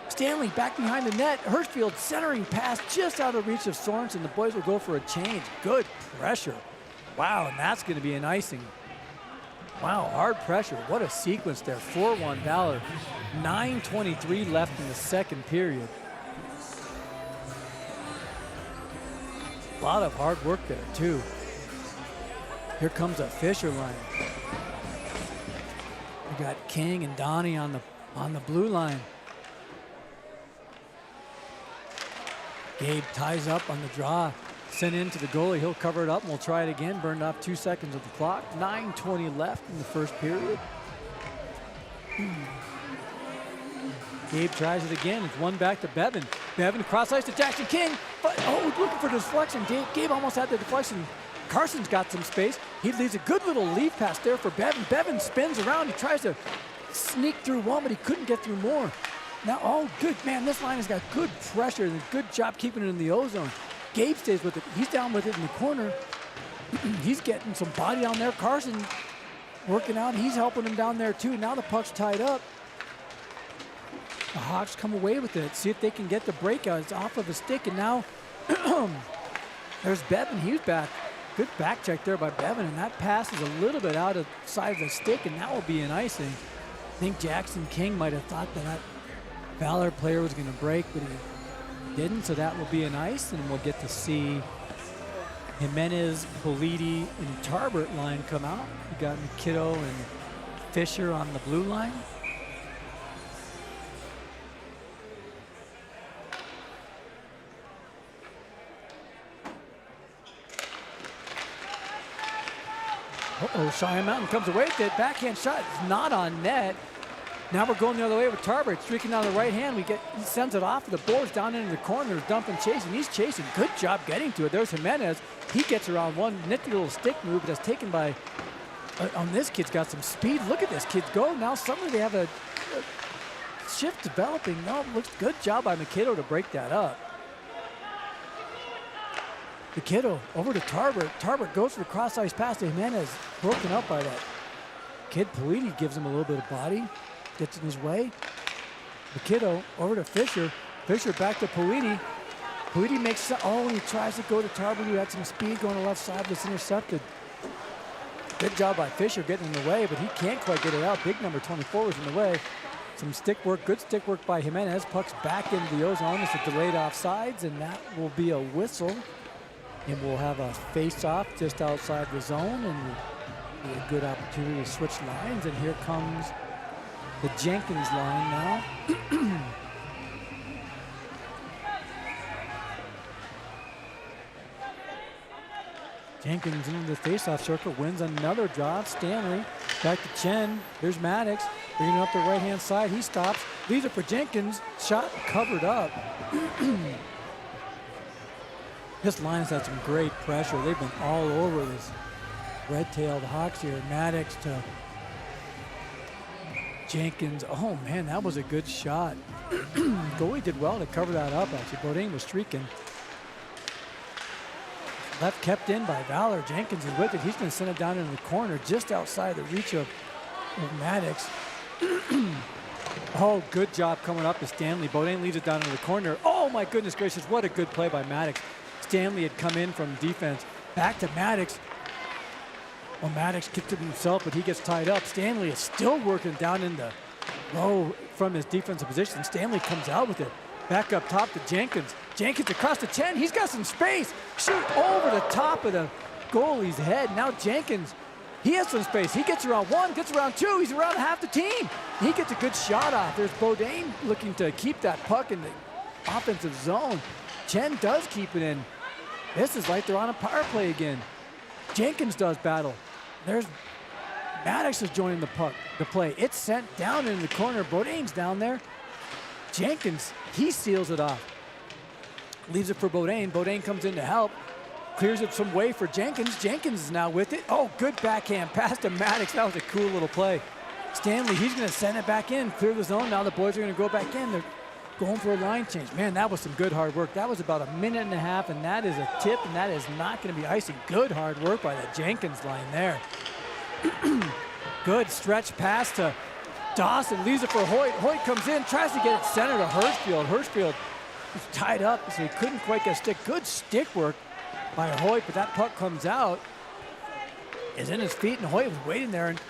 Stanley back behind the net. Hirschfield centering pass just out of reach of Sorensen. The boys will go for a change. Good pressure. Wow, and that's going to be an icing. Wow, hard pressure. What a sequence there. 4-1 Valor. 9:23 left in the second period. A lot of hard work there, too. Here comes a Fisher line. We got King and Donnie on the blue line. Gabe ties up on the draw. Sent in to the goalie. He'll cover it up, and we'll try it again. Burned off 2 seconds of the clock. 9:20 left in the first period. Gabe tries it again. It's one back to Bevan. Bevan cross ice to Jackson King. But, looking for deflection. Gabe almost had the deflection. Carson's got some space. He leaves a good little lead pass there for Bevan. Bevan spins around. He tries to sneak through one, but he couldn't get through more. Now, good, man, this line has got good pressure and a good job keeping it in the O-zone. Gabe stays with it. He's down with it in the corner. He's getting some body on there. Carson working out. He's helping him down there, too. Now the puck's tied up. The Hawks come away with it. See if they can get the breakout. It's off of a stick, and now there's Bevan. He's back. Good back check there by Bevan, and that pass is a little bit out of side of the stick, and that will be an icing. I think Jackson King might have thought that Valor player was going to break, but he didn't, so that will be an ice, and we'll get to see Jimenez, Politi, and Tarbert line come out. We got McKitto and Fisher on the blue line. Uh-oh, Cheyenne Mountain comes away with it. Backhand shot is not on net. Now we're going the other way with Tarbert, streaking down the right hand. He sends it off of the boards down into the corner, dumping, chasing. He's chasing. Good job getting to it. There's Jimenez. He gets around one nifty little stick move that's taken by, on this kid's got some speed. Look at this kid go. Now suddenly they have a shift developing. No, looks good job by McKiddo to break that up. McKiddo over to Tarbert. Tarbert goes for the cross ice pass to Jimenez. Broken up by that kid. Politi gives him a little bit of body. Gets in his way. McKiddo over to Fisher. Fisher back to Politi. Politi makes, he tries to go to Tarbert, who had some speed going to the left side, but it's intercepted. Good job by Fisher getting in the way, but he can't quite get it out. Big number 24 was in the way. Some stick work, good stick work by Jimenez. Puck's back into the ozone. It's a delayed offsides, and that will be a whistle. And we'll have a face-off just outside the zone, and be a good opportunity to switch lines. And here comes the Jenkins line now. Jenkins into the face-off circle, wins another draw. Stanley back to Chen. There's Maddox bringing it up the right-hand side. He stops, leaves it for Jenkins. Shot covered up. This line has had some great pressure. They've been all over this red-tailed Hawks here. Maddox to Jenkins. Oh man, that was a good shot. Goalie did well to cover that up actually. Bourdain was streaking. Left kept in by Valor. Jenkins is with it. He's going to send it down into the corner just outside the reach of Maddox. Oh, good job coming up to Stanley. Bourdain leaves it down into the corner. Oh my goodness gracious, what a good play by Maddox. Stanley had come in from defense. Back to Maddox. Well, Maddox kicked it himself, but he gets tied up. Stanley is still working down in the low from his defensive position. Stanley comes out with it. Back up top to Jenkins. Jenkins across the 10. He's got some space. Shoot over the top of the goalie's head. Now Jenkins, he has some space. He gets around one, gets around two. He's around half the team. He gets a good shot off. There's Bourdain looking to keep that puck in the offensive zone. Chen does keep it in. This is like they're on a power play again. Jenkins does battle. There's Maddox is joining the play. It's sent down in the corner. Bourdain's down there. Jenkins, he seals it off. Leaves it for Bourdain. Bourdain comes in to help. Clears it some way for Jenkins. Jenkins is now with it. Oh, good backhand pass to Maddox. That was a cool little play. Stanley, he's going to send it back in, clear the zone. Now the boys are going to go back in. They're going for a line change. Man, that was some good hard work. That was about a minute and a half, and that is a tip, and that is not going to be icing. Good hard work by the Jenkins line there. Good stretch pass to Dawson. Leaves it for Hoyt. Hoyt comes in, tries to get it center to Hirschfield. Hirschfield is tied up, so he couldn't quite get a stick. Good stick work by Hoyt, but that puck comes out. Is in his feet, and Hoyt was waiting there, and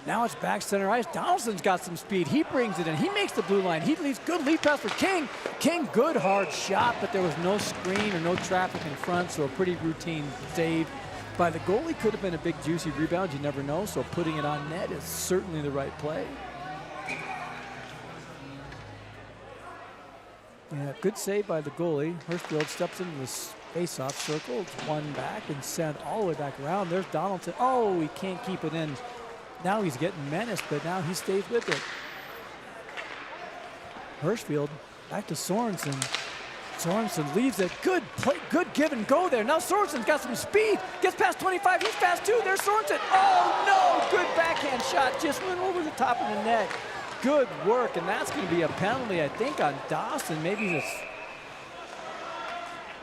now it's back center ice. Donaldson's got some speed. He brings it in. He makes the blue line. He leaves good lead pass for King. King, good hard shot, but there was no screen or no traffic in front, so a pretty routine save by the goalie. Could have been a big juicy rebound. You never know, so putting it on net is certainly the right play. Yeah, good save by the goalie. Hirschfield steps into the face-off circle. It's one back and sent all the way back around. There's Donaldson. Oh, he can't keep it in. Now he's getting menaced, but now he stays with it. Hirschfield back to Sorensen. Sorensen leaves it. Good play, good give and go there. Now Sorensen's got some speed. Gets past 25. He's fast too. There's Sorensen. Oh no! Good backhand shot. Just went over the top of the net. Good work, and that's going to be a penalty, I think, on Dawson. Maybe this.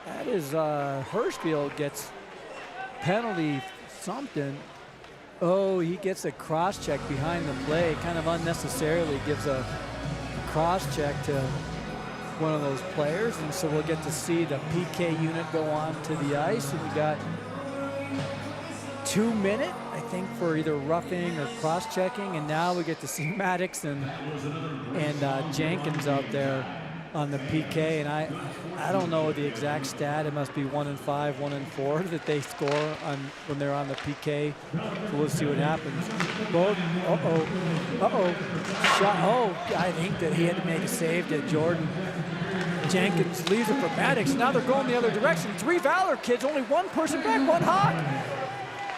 That is Hirschfield gets penalty something. Oh, he gets a cross check behind the play, kind of unnecessarily gives a cross check to one of those players, and so we'll get to see the PK unit go on to the ice, and we got 2 minutes, I think, for either roughing or cross checking, and now we get to see Maddox and Jenkins out there on the PK, and I don't know the exact stat. It must be 1 and 5, 1 and 4 that they score on when they're on the PK. So we'll see what happens. Both, shot. Oh, I think that he had to make a save to Jordan. Jenkins leaves it for Maddox. Now they're going the other direction. 3 Valor kids, only one person back, 1 Hawk.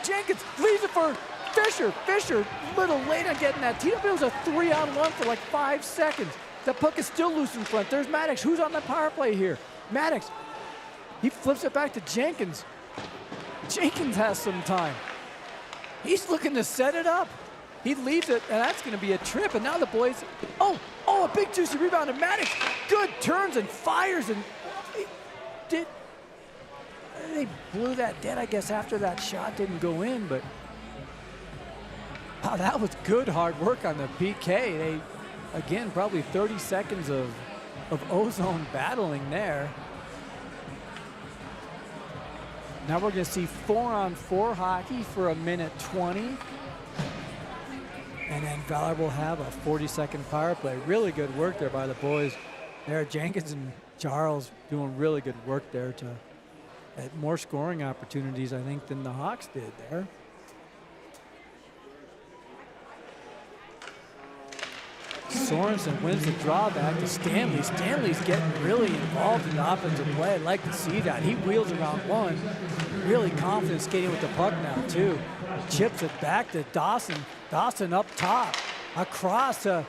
Jenkins leaves it for Fisher. Fisher, a little late on getting that teed up. It was a 3-on-1 for like 5 seconds. The puck is still loose in front. There's Maddox. Who's on the power play here? Maddox. He flips it back to Jenkins. Jenkins has some time. He's looking to set it up. He leaves it, and that's going to be a trip. And now the boys, a big juicy rebound to Maddox. Good turns and fires, and they blew that dead, I guess, after that shot didn't go in. But wow, that was good hard work on the PK. They, again, probably 30 seconds of ozone battling there. Now we're going to see 4-on-4 hockey for 1:20. And then Valor will have a 40-second power play. Really good work there by the boys. There, Jenkins and Charles doing really good work there to get more scoring opportunities, I think, than the Hawks did there. Sorensen wins the draw back to Stanley. Stanley's getting really involved in the offensive play. I'd like to see that. He wheels around one. Really confident skating with the puck now, too. Chips it back to Dawson. Dawson up top. Across to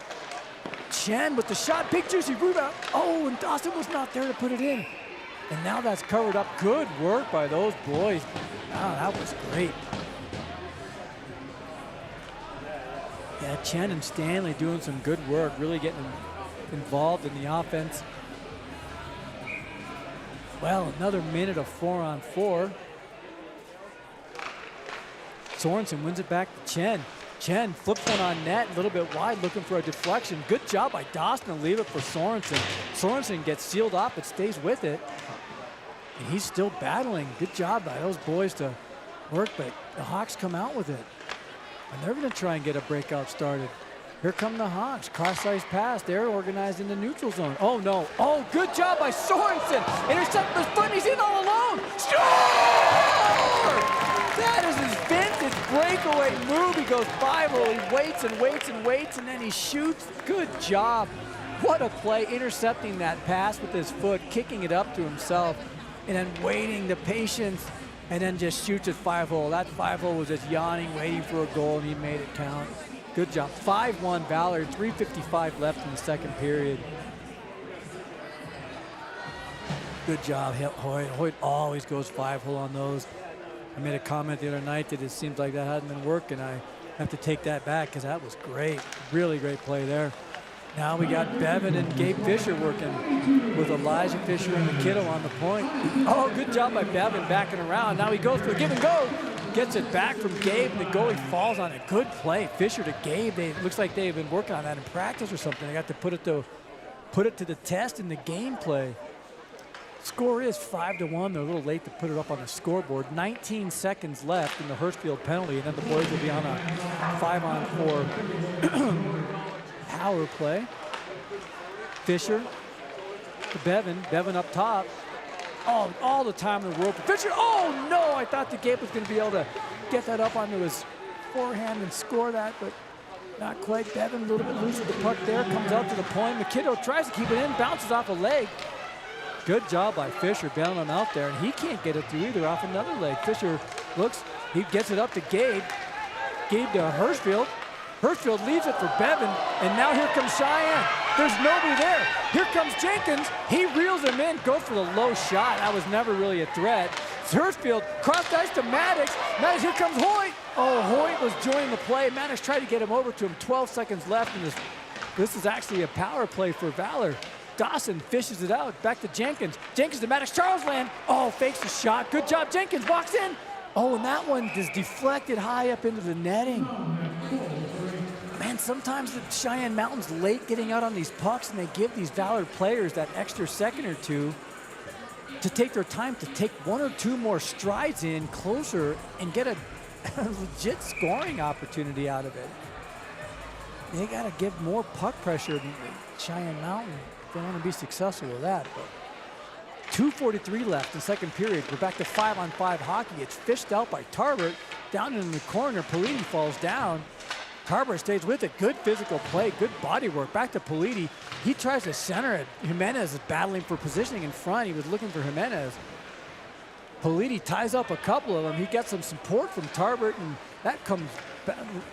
Chen with the shot. Big juicy rebound. Oh, and Dawson was not there to put it in. And now that's covered up. Good work by those boys. Wow, that was great. Yeah, Chen and Stanley doing some good work, really getting involved in the offense. Well, another minute of 4-on-4. Sorensen wins it back to Chen. Chen flips one on net, a little bit wide, looking for a deflection. Good job by Dawson to leave it for Sorensen. Sorensen gets sealed off, but stays with it. And he's still battling. Good job by those boys to work, but the Hawks come out with it. And they're going to try and get a breakout started. Here come the Hawks. Cross-ice pass. They're organized in the neutral zone. Oh, no. Oh, good job by Sorensen. Intercept the front. He's in all alone. Score! That is his vintage breakaway move. He goes 5-0. He waits and waits and waits, and then he shoots. Good job. What a play, intercepting that pass with his foot, kicking it up to himself, and then waiting, the patience, and then just shoots at 5-0. That 5-0 was just yawning, waiting for a goal, and he made it count. Good job. 5-1 Valor, 3:55 left in the second period. Good job, Hoyt. Hoyt always goes 5-0 on those. I made a comment the other night that it seems like that hadn't been working. I have to take that back because that was great. Really great play there. Now we got Bevan and Gabe Fisher working with Elijah Fisher and McKittle on the point. Oh, good job by Bevan backing around. Now he goes for a give and go. Gets it back from Gabe, and the goalie falls on it. Good play, Fisher to Gabe. It looks like they've been working on that in practice or something. They got to put it to the test in the gameplay. Score is 5-1. They're a little late to put it up on the scoreboard. 19 seconds left in the Hurstfield penalty, and then the boys will be on a 5-on-4 power play. Fisher to Bevan. Bevan up top. Oh, all the time in the world for Fisher. Oh, no, I thought the Gabe was going to be able to get that up onto his forehand and score that, but not quite. Bevan a little bit loose with the puck there. Comes out to the point. McKittle tries to keep it in. Bounces off a leg. Good job by Fisher bailing him out there, and he can't get it through either off another leg. Fisher looks, he gets it up to Gabe. Gabe to Hurstfield. Hurstfield leaves it for Bevan, and now here comes Cheyenne. There's nobody there. Here comes Jenkins. He reels him in, goes for the low shot. That was never really a threat. Hurstfield, cross ice to Maddox. Maddox, here comes Hoyt. Oh, Hoyt was joining the play. Maddox tried to get him over to him. 12 seconds left, and this is actually a power play for Valor. Dawson fishes it out, back to Jenkins. Jenkins to Maddox, Charles land. Oh, fakes the shot. Good job, Jenkins, walks in. Oh, and that one is deflected high up into the netting. Man, sometimes the Cheyenne Mountain's late getting out on these pucks, and they give these Valor players that extra second or two to take their time to take one or two more strides in closer and get a legit scoring opportunity out of it. They got to give more puck pressure to Cheyenne Mountain if they want to be successful with that. But 2:43 left in the second period. We're back to 5-on-5 hockey. It's fished out by Tarbert. Down in the corner, Politi falls down. Tarbert stays with it. Good physical play, good body work. Back to Politi. He tries to center it. Jimenez is battling for positioning in front. He was looking for Jimenez. Politi ties up a couple of them. He gets some support from Tarbert, and That comes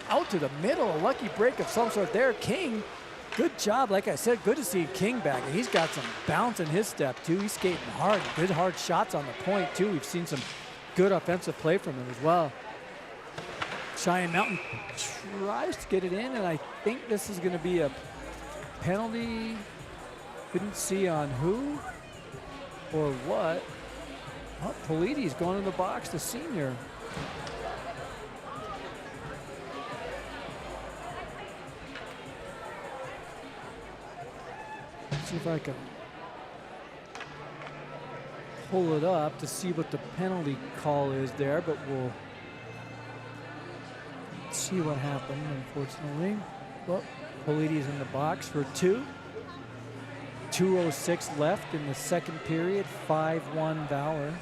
out to the middle, a lucky break of some sort there. King, good job. Like I said, good to see King back. And he's got some bounce in his step, too. He's skating hard. Good hard shots on the point, too. We've seen some good offensive play from him as well. Cheyenne Mountain tries to get it in, and I think this is going to be a penalty. Couldn't see on who or what. Oh, Polides going in the box, the senior. Let's see if I can pull it up to see what the penalty call is there, but we'll see what happened, unfortunately. Well, Polides in the box for 2. 2:06 left in the second period, 5-1 Valor.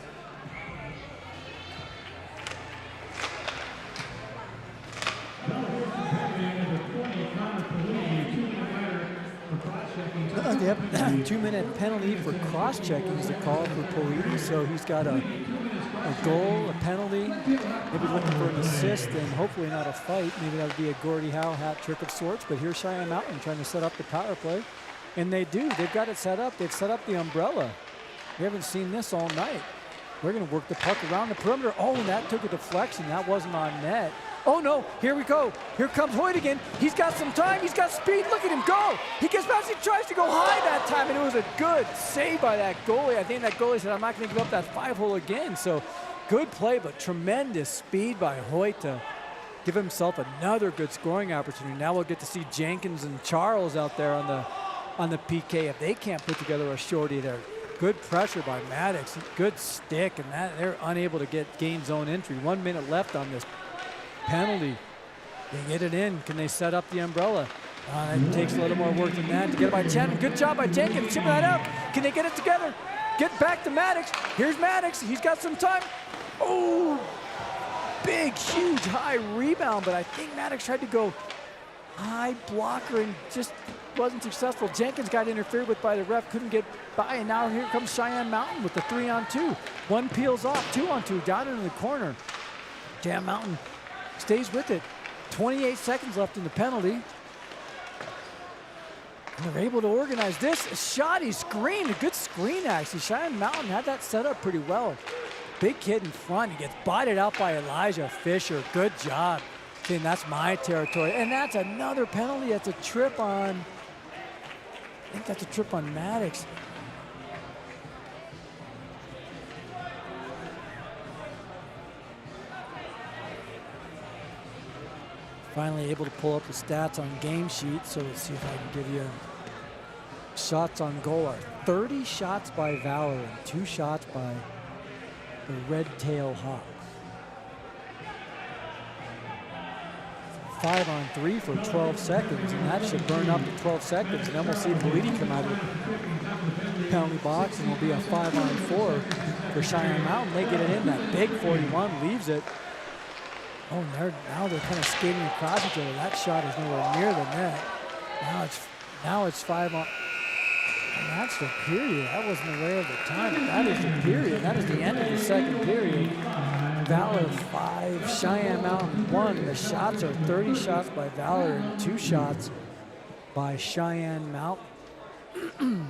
Yep, 2-minute penalty for cross-checking is the call for Polides. So he's got a goal, a penalty, maybe looking for an assist, and hopefully not a fight. Maybe that would be a Gordie Howe hat trick of sorts. But here's Cheyenne Mountain trying to set up the power play. And they do. They've got it set up. They've set up the umbrella. We haven't seen this all night. We're going to work the puck around the perimeter. Oh, and that took a deflection. That wasn't on net. Oh, no. Here we go. Here comes Hoyt again. He's got some time. He's got speed. Look at him go. He gets past. He tries to go high that time, and it was a good save by that goalie. I think that goalie said, I'm not going to give up that 5-hole again. So good play, but tremendous speed by Hoyt to give himself another good scoring opportunity. Now we'll get to see Jenkins and Charles out there on the PK if they can't put together a shorty there. Good pressure by Maddox. Good stick, and that they're unable to gain zone entry. 1 minute left on this penalty. They get it in. Can they set up the umbrella? It takes a little more work than that to get it by Chapman. Good job by Jenkins. Chipping that out. Can they get it together? Get back to Maddox. Here's Maddox. He's got some time. Oh, big, huge, high rebound, but I think Maddox tried to go high blocker and just wasn't successful. Jenkins got interfered with by the ref, couldn't get by, and now here comes Cheyenne Mountain with the 3-on-2. One peels off, 2-on-2, down into the corner. Cheyenne Mountain stays with it. 28 seconds left in the penalty. And they're able to organize this. A shot, he screened, a good screen actually. Cheyenne Mountain had that set up pretty well. Big kid in front, he gets botted out by Elijah Fisher. Good job. Saying that's my territory. And that's another penalty. That's a trip on, I think that's a trip on Maddox. Finally able to pull up the stats on game sheet. So let's see if I can give you shots on goal are 30 shots by Valor and 2 shots by the Red Tail Hawks. 5-on-3 for 12 seconds, and that should burn up to 12 seconds, and then we'll see Politi come out of the penalty box, and it'll be a 5-on-4 for Cheyenne Mountain. They get it in, that big 41 leaves it. Oh, now they're kind of skating across each other. That shot is nowhere near the net. Now it's 5-on. And that's the period. I wasn't aware of the time, but that is the period. That is the end of the second period. Valor 5, Cheyenne Mountain 1. The shots are 30 shots by Valor and 2 shots by Cheyenne Mountain.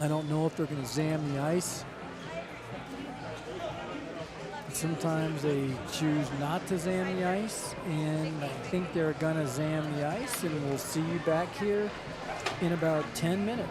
I don't know if they're going to zam the ice. Sometimes they choose not to zam the ice, and I think they're going to zam the ice, and we'll see you back here in about 10 minutes.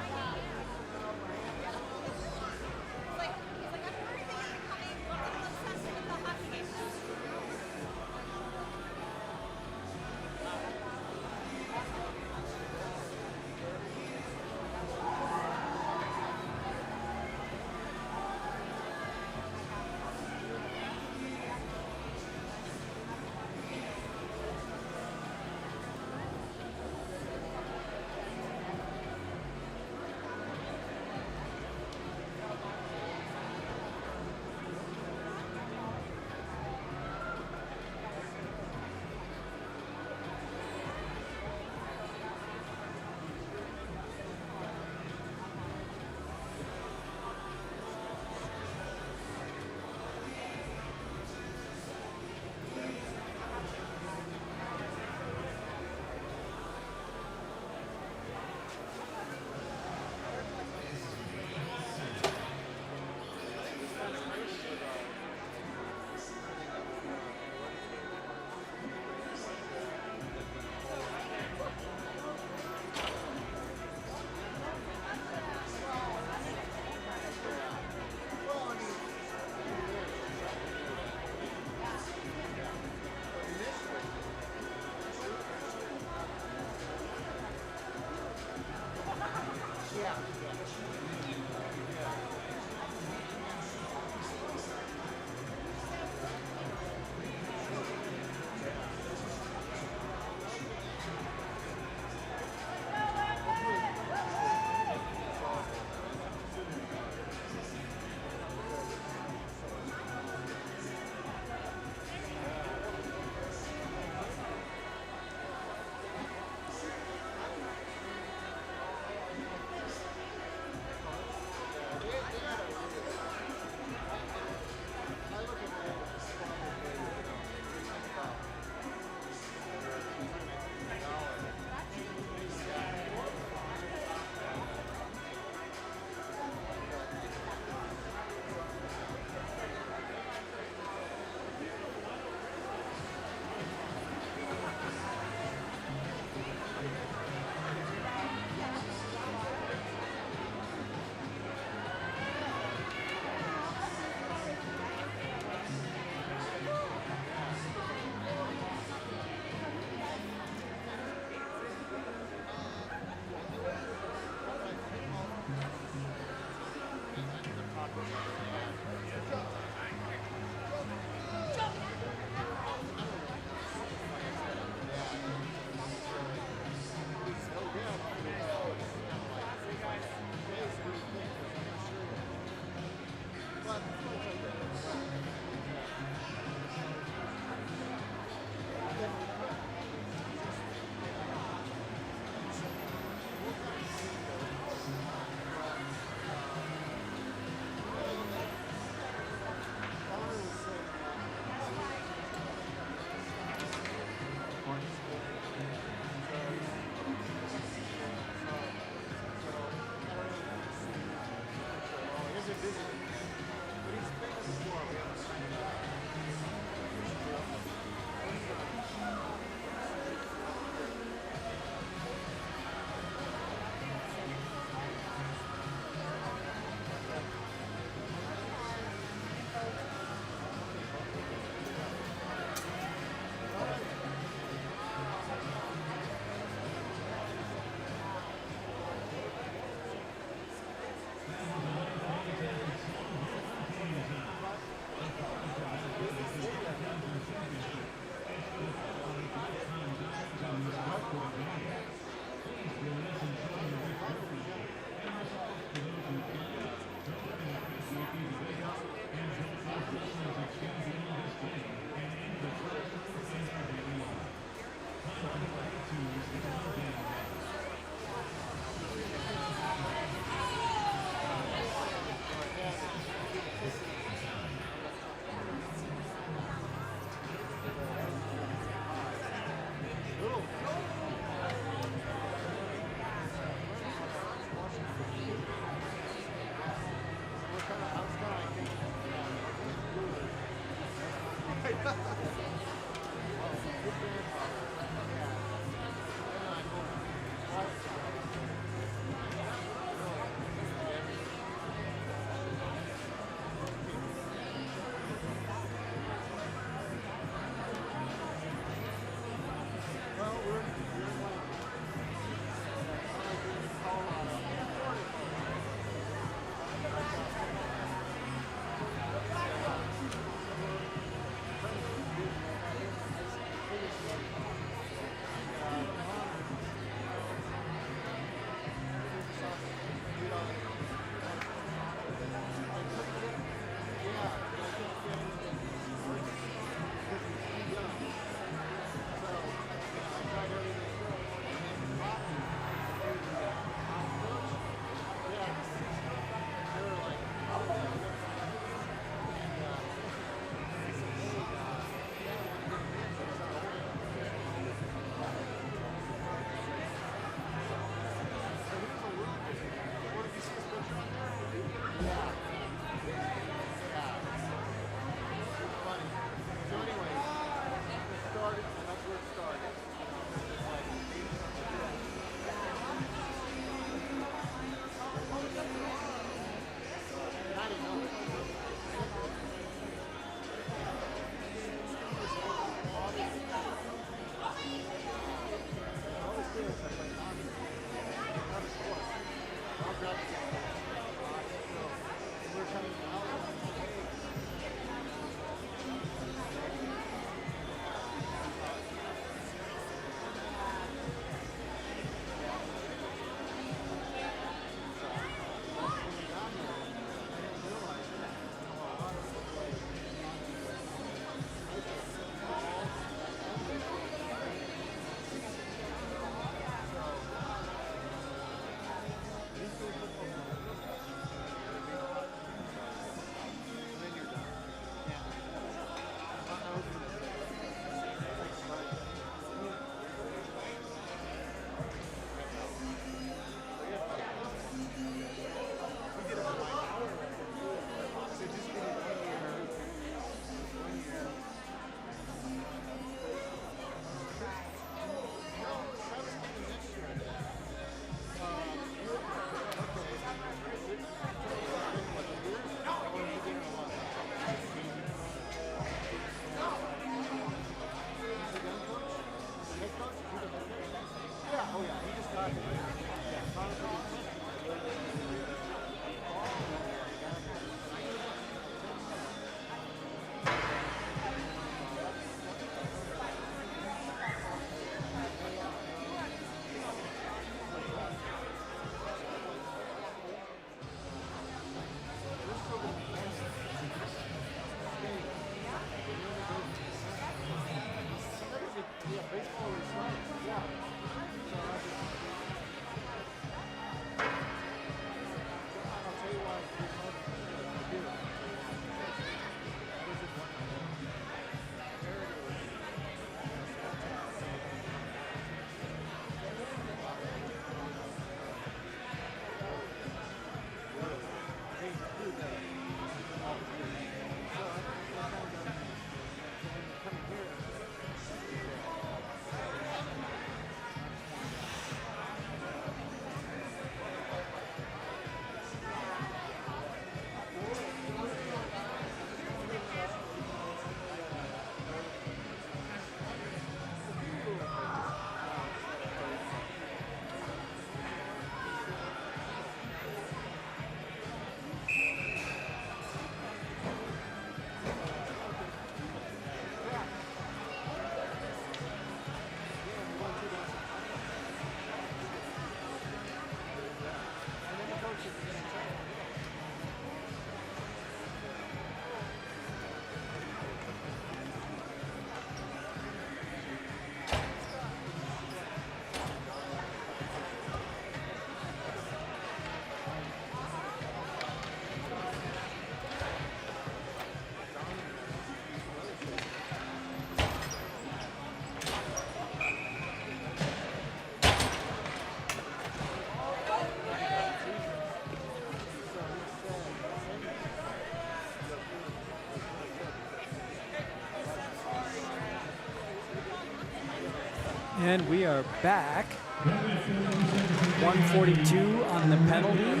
And we are back. 142 on the penalty.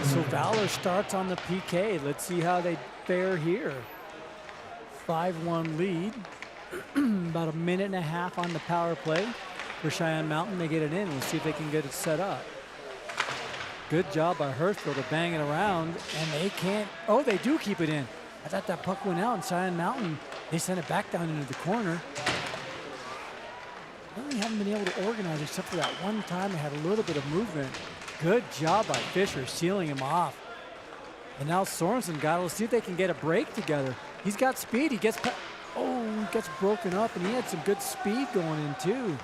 So Valor starts on the PK. Let's see how they fare here. 5-1 lead. About a minute and a half on the power play for Cheyenne Mountain. They get it in. We'll see if they can get it set up. Good job by Hurstfield to bang it around, and they can't. Oh, they do keep it in. I thought that puck went out, and Cheyenne Mountain, they sent it back down into the corner. Really haven't been able to organize except for that one time they had a little bit of movement. Good job by Fisher sealing him off. And now Sorensen got it. Let's see if they can get a break together. He's got speed. He gets broken up, and he had some good speed going in too.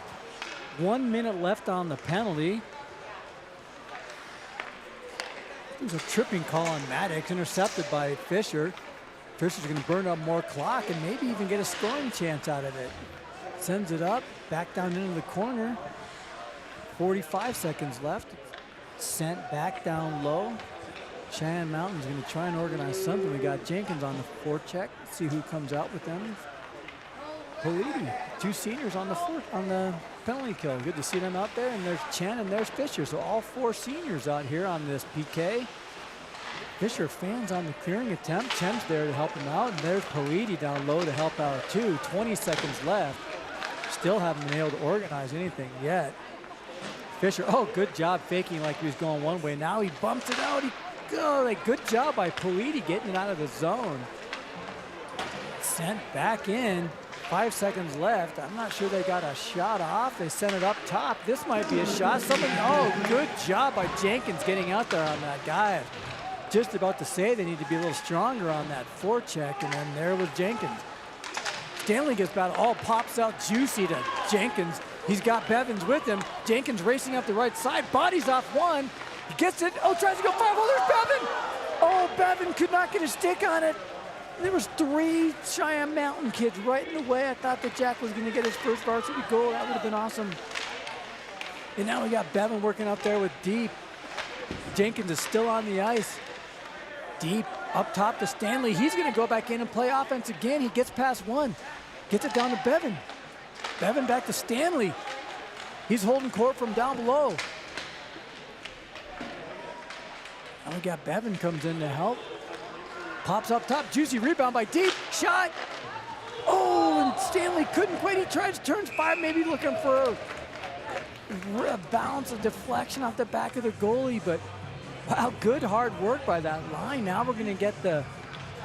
1 minute left on the penalty. There's a tripping call on Maddox, intercepted by Fisher. Fisher's going to burn up more clock and maybe even get a scoring chance out of it. Sends it up, back down into the corner. 45 seconds left. Sent back down low. Cheyenne Mountain's going to try and organize something. We got Jenkins on the forecheck. See who comes out with them. Politi, two seniors on the penalty kill. Good to see them out there. And there's Chen and there's Fisher. So all four seniors out here on this PK. Fisher fans on the clearing attempt. Chen's there to help him out. And there's Politi down low to help out too. 20 seconds left. Still haven't been able to organize anything yet. Fisher, oh, good job faking like he was going one way. Now he bumps it out. Good job by Politi getting it out of the zone. Sent back in. 5 seconds left. I'm not sure they got a shot off. They sent it up top. This might be a shot. Good job by Jenkins getting out there on that guy. Just about to say they need to be a little stronger on that forecheck, and then there was Jenkins. Stanley gets battle. Oh, pops out juicy to Jenkins. He's got Bevins with him. Jenkins racing up the right side. Bodies off one. He gets it. Oh, tries to go 5. Oh, there's Bevin. Oh, Bevin could not get a stick on it. There was 3 Cheyenne Mountain kids right in the way. I thought that Jack was going to get his first varsity goal. That would have been awesome. And now we got Bevin working up there with Deep. Jenkins is still on the ice. Deep up top to Stanley. He's going to go back in and play offense again. He gets past one. Gets it down to Bevin. Bevin back to Stanley. He's holding court from down below. Now we got Bevin comes in to help. Pops up top, juicy rebound by Deep, shot. Oh, and Stanley couldn't quite. He tries, turns 5, maybe looking for a bounce, a deflection off the back of the goalie, but wow, good hard work by that line. Now we're gonna get the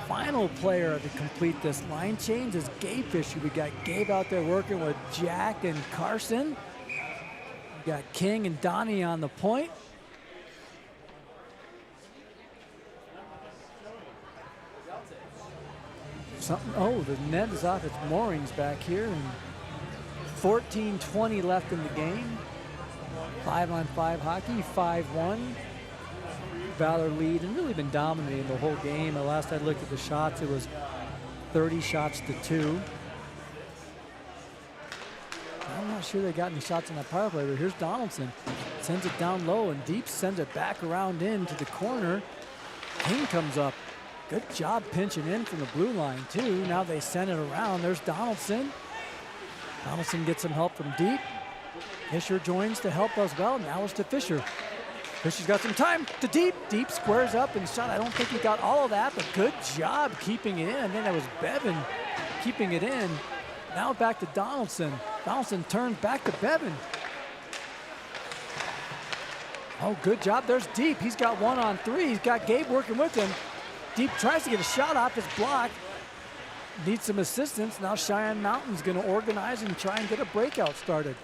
final player to complete this line change is Gabe Fisher. We got Gabe out there working with Jack and Carson. We got King and Donnie on the point. The net is off its moorings back here, and 14:20 left in the game. 5-on-5 hockey, 5-1. Valor lead, and really been dominating the whole game. The last I looked at the shots, it was 30 shots to 2. I'm not sure they got any shots on that power play, but here's Donaldson. Sends it down low and deep, sends it back around into the corner. King comes up. Good job pinching in from the blue line, too. Now they send it around. There's Donaldson. Donaldson gets some help from deep. Fisher joins to help as well. Now it's to Fisher. Fisher's got some time to deep. Deep squares up and shot. I don't think he got all of that, but good job keeping it in. And then that was Bevan keeping it in. Now back to Donaldson. Donaldson turns back to Bevan. Oh, good job. There's Deep. He's got 1-on-3. He's got Gabe working with him. Deep tries to get a shot off his block. Needs some assistance. Now Cheyenne Mountain's going to organize and try and get a breakout started.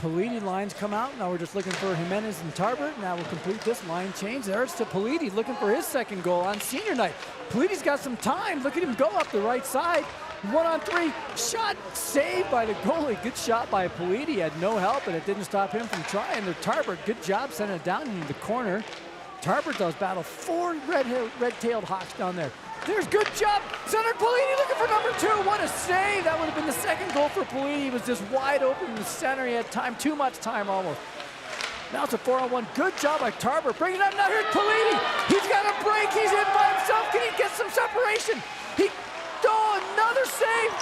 Politi lines come out. Now we're just looking for Jimenez and Tarbert. Now we'll complete this line change. There's to Politi looking for his second goal on senior night. Politi's got some time. Look at him go up the right side. 1-on-3 shot saved by the goalie. Good shot by Politi. Had no help, and it didn't stop him from trying. The Tarbert, good job sending it down into the corner. Tarbert does battle 4 red-tailed Hawks down there. There's good job. Center Politi looking for number 2. What a save. That would have been the second goal for Politi. He was just wide open in the center. He had time, too much time almost. Now it's a 4-on-1. Good job by Tarbert. Bring it up. Now here's Politi. He's got a break. He's in by himself. Can he get some separation? Another save.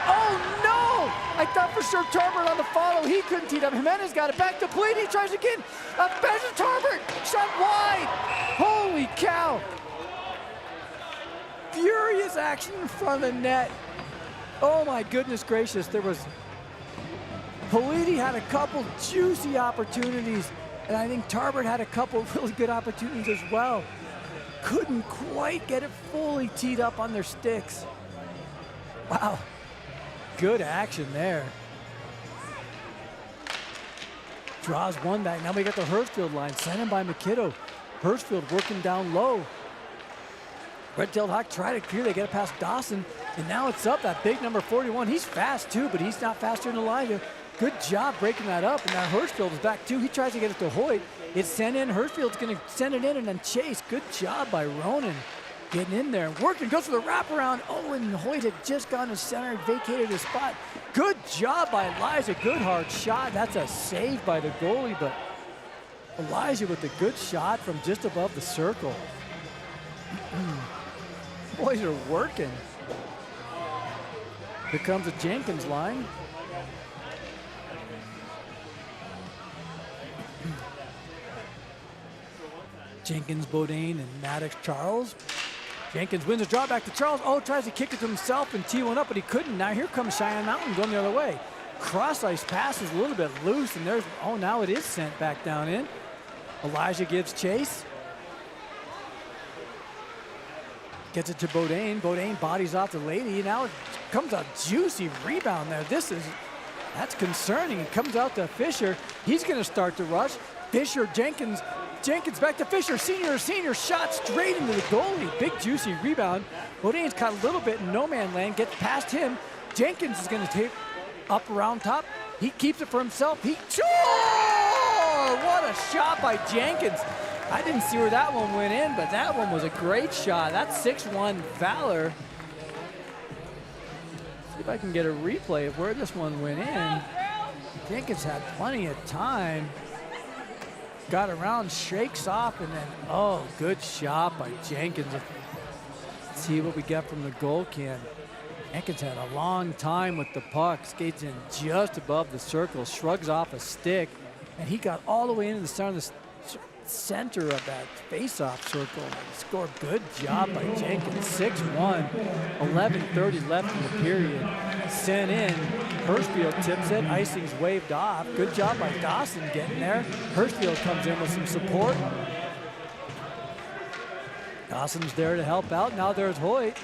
Oh, no. I thought for sure Tarbert on the follow. He couldn't tee it up. Jimenez got it back to Politi. He tries again. Back to Tarbert. Shot wide. Holy cow. Furious action in front of the net. Oh, my goodness gracious. Politi had a couple juicy opportunities, and I think Tarbert had a couple really good opportunities as well. Couldn't quite get it fully teed up on their sticks. Wow, good action there. Draws one back. Now we got the Hirschfield line, sent in by McKiddo. Hirschfield working down low. Red-tailed Hawk try to clear. They get it past Dawson, and now it's up. That big number 41. He's fast too, but he's not faster than Elijah. Good job breaking that up, and now Hirschfield is back too. He tries to get it to Hoyt. It's sent in. Hirschfield's going to send it in and then chase. Good job by Ronan getting in there and working. Goes for the wraparound. Oh, and Hoyt had just gone to center and vacated his spot. Good job by Elijah. Good hard shot. That's a save by the goalie, but Elijah with a good shot from just above the circle. Boys are working. Here comes a Jenkins line. Jenkins, Bodine, and Maddox Charles. Jenkins wins a draw back to Charles. Oh, tries to kick it to himself and tee one up, but he couldn't. Now here comes Cheyenne Mountain going the other way. Cross ice pass is a little bit loose, and there's, oh, now it is sent back down in. Elijah gives chase. Gets it to Bodine. Bodine bodies off the lady. Now it comes a juicy rebound there. That's concerning. It comes out to Fisher. He's going to start to rush. Fisher, Jenkins back to Fisher. Senior shot straight into the goalie. Big juicy rebound. Bodine's caught a little bit in no man land. Gets past him. Jenkins is going to take up around top. He keeps it for himself. What a shot by Jenkins. I didn't see where that one went in, but that one was a great shot. That's 6-1 Valor. See if I can get a replay of where this one went in. Jenkins had plenty of time. Got around, shakes off, and then, oh, good shot by Jenkins. Let's see what we get from the goal can. Jenkins had a long time with the puck. Skates in just above the circle, shrugs off a stick, and he got all the way into the center of the center of that face-off circle and scored. Good job by Jenkins. 6-1, 11:30 left in the period. Sent in. Hirschfield tips it. Icing's waved off. Good job by Dawson getting there. Hirschfield comes in with some support. Dawson's there to help out. Now there's Hoyt.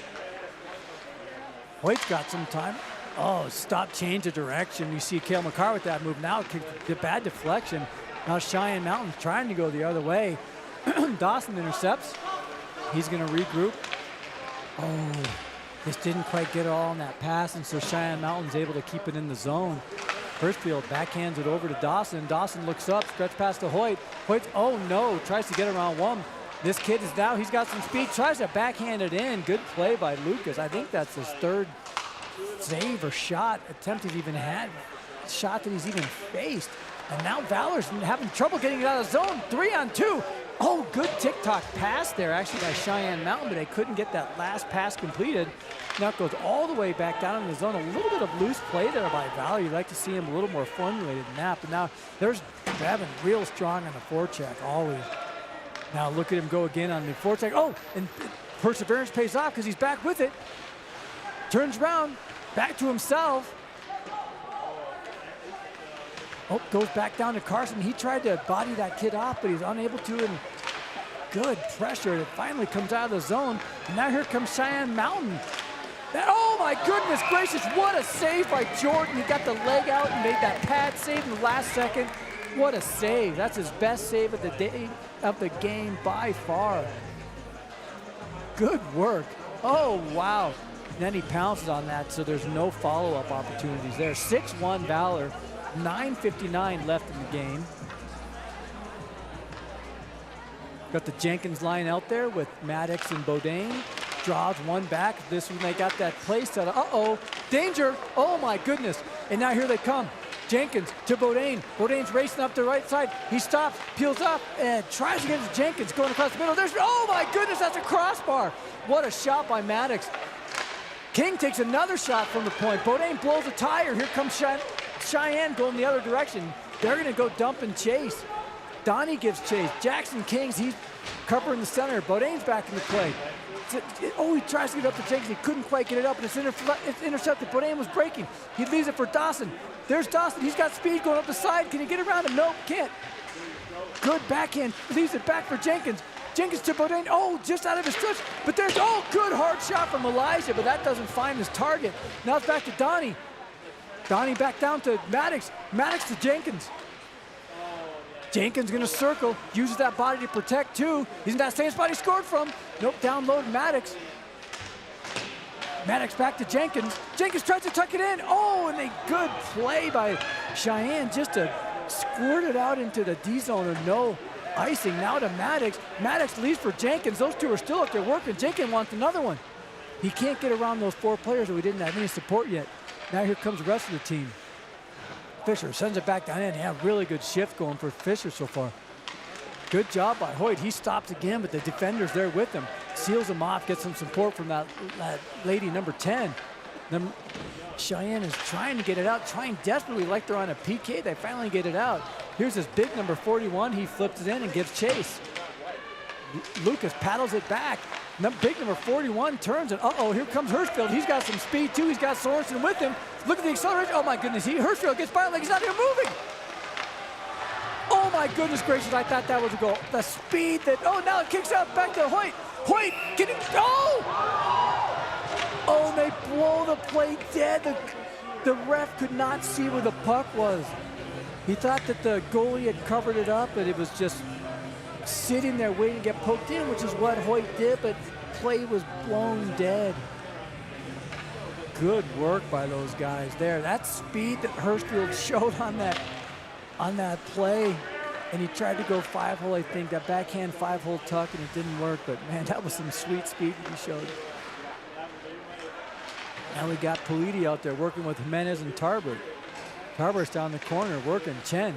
Hoyt's got some time. Oh, stop, change of direction. You see Cale McCarr with that move. Now the bad deflection. Now Cheyenne Mountain's trying to go the other way. Dawson intercepts. He's going to regroup. Oh, just didn't quite get it all on that pass, and so Cheyenne Mountain's able to keep it in the zone. Hirschfield backhands it over to Dawson. Dawson looks up, stretch past to Hoyt. Hoyt, oh no, tries to get around one. This kid is now, he's got some speed, tries to backhand it in. Good play by Lucas. I think that's his third save or shot attempt he's even had, shot that he's even faced. And now Valor's having trouble getting it out of zone. 3-on-2. Oh, good tick-tock pass there actually by Cheyenne Mountain, but they couldn't get that last pass completed. Now it goes all the way back down in the zone. A little bit of loose play there by Valor. You'd like to see him a little more formulated than that, but now there's Bevan real strong on the forecheck, always. Now look at him go again on the forecheck. Oh, and perseverance pays off because he's back with it. Turns around, back to himself. Oh, goes back down to Carson. He tried to body that kid off, but he's unable to, and good pressure. It finally comes out of the zone. And now here comes Cheyenne Mountain. Oh my goodness gracious, what a save by Jordan. He got the leg out and made that pad save in the last second. What a save. That's his best save of the day, of the game by far. Good work. Oh, wow. And then he pounces on that, so there's no follow-up opportunities there. 6-1 Valor. 9:59 left in the game. Got the Jenkins line out there with Maddox and Bodine. Draws one back. This one, they got that play set up. Uh-oh, danger. Oh my goodness. And now here they come. Jenkins to Bodine. Bodine's racing up the right side. He stops, peels up, and tries to get to Jenkins going across the middle. There's, oh my goodness, that's a crossbar. What a shot by Maddox. King takes another shot from the point. Bodine blows a tire. Here comes Cheyenne going the other direction. They're going to go dump and chase. Donnie gives chase. Jackson Kings, he's covering the center. Bodine's back in the play. Oh, he tries to get up to Jenkins. He couldn't quite get it up, and it's intercepted. Bodine was breaking. He leaves it for Dawson. There's Dawson. He's got speed going up the side. Can he get around him? Nope, can't. Good backhand. Leaves it back for Jenkins. Jenkins to Bodine. Oh, just out of his stretch. But there's, oh, good hard shot from Elijah, but that doesn't find his target. Now it's back to Donnie. Donnie back down to Maddox. Maddox to Jenkins. Jenkins gonna circle, uses that body to protect too. He's in that same spot he scored from. Nope, download Maddox. Maddox back to Jenkins. Jenkins tries to tuck it in. Oh, and a good play by Cheyenne just to squirt it out into the D zone or no icing. Now to Maddox. Maddox leaves for Jenkins. Those two are still up there working. Jenkins wants another one. He can't get around those four players, and we didn't have any support yet. Now here comes the rest of the team. Fisher sends it back down in. Yeah, really good shift going for Fisher so far. Good job by Hoyt. He stops again, but the defender's there with him. Seals him off, gets some support from that lady, number 10. Then Cheyenne is trying to get it out, trying desperately like they're on a PK. They finally get it out. Here's this big number 41. He flips it in and gives chase. Lucas paddles it back. Big number 41 turns, and uh-oh, here comes Hirschfield. He's got some speed too. He's got Sorensen with him. Look at the acceleration. Oh my goodness, Hirschfield gets by like he's not even moving. Oh my goodness gracious, I thought that was a goal. The speed that, oh, now it kicks out back to Hoyt. Hoyt, getting, oh! Oh, and they blow the play dead. The ref could not see where the puck was. He thought that the goalie had covered it up, but it was just sitting there waiting to get poked in, which is what Hoyt did, but play was blown dead. Good work by those guys there. That speed that Hirschfield showed on that play, and he tried to go 5-hole, I think, that backhand 5-hole tuck, and it didn't work, but man, that was some sweet speed that he showed. Now we got Politi out there working with Jimenez and Tarbert. Tarbert's down the corner working. Chen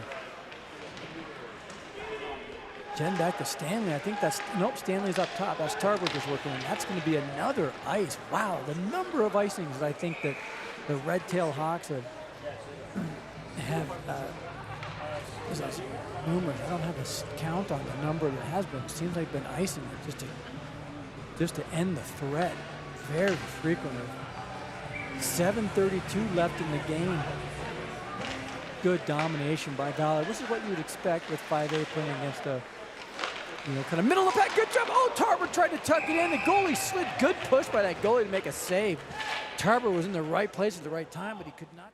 back to Stanley. I think that's, nope, Stanley's up top. That's Tarbert is working, and that's going to be another ice. Wow, the number of icings I think that the Red Tail Hawks have There's numerous. I don't have a count on the number that has been. It seems like been icing it just to end the threat. Very frequently. 7:32 left in the game. Good domination by Valor. This is what you would expect with 5A playing against a, kind of middle of the pack. Good job. Oh, Tarver tried to tuck it in. The goalie slid. Good push by that goalie to make a save. Tarver was in the right place at the right time, but he could not.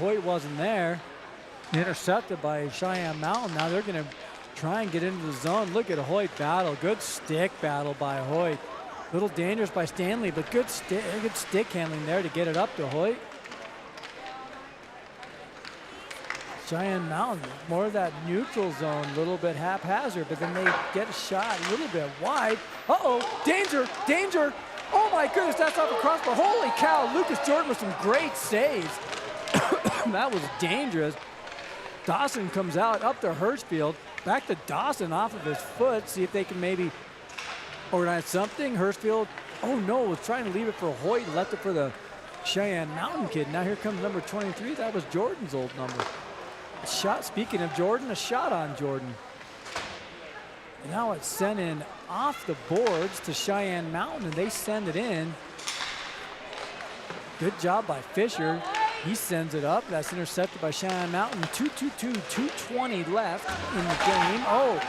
Hoyt wasn't there. Intercepted by Cheyenne Mountain. Now they're going to try and get into the zone. Look at Hoyt battle. Good stick battle by Hoyt. Little dangerous by Stanley, but good stick handling there to get it up to Hoyt. Cheyenne Mountain, more of that neutral zone, a little bit haphazard, but then they get a shot a little bit wide. Uh-oh, danger, danger. Oh my goodness, that's off the crossbar. Holy cow, Lucas Jordan with some great saves. That was dangerous. Dawson comes out up to Hurstfield. Back to Dawson off of his foot. See if they can maybe organize something. Hurstfield, oh no, was trying to leave it for Hoyt and left it for the Cheyenne Mountain kid. Now here comes number 23. That was Jordan's old number. A shot, speaking of Jordan, a shot on Jordan. And now it's sent in off the boards to Cheyenne Mountain, and they send it in. Good job by Fisher. He sends it up. That's intercepted by Cheyenne Mountain. 2:20 left in the game. Oh,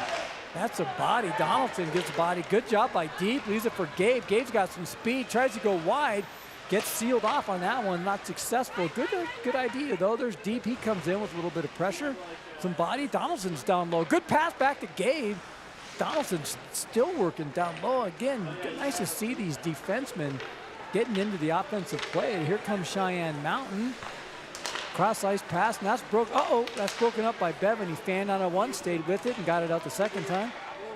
that's a body. Donaldson gets a body. Good job by Deep. Leaves it for Gabe. Gabe's got some speed. Tries to go wide. Gets sealed off on that one. Not successful. Good idea, though. There's Deep. He comes in with a little bit of pressure. Some body. Donaldson's down low. Good pass back to Gabe. Donaldson's still working down low. Again, nice to see these defensemen getting into the offensive play. And here comes Cheyenne Mountain. Cross ice pass, and that's that's broken up by Bevan. He fanned on a one, stayed with it, and got it out the second time.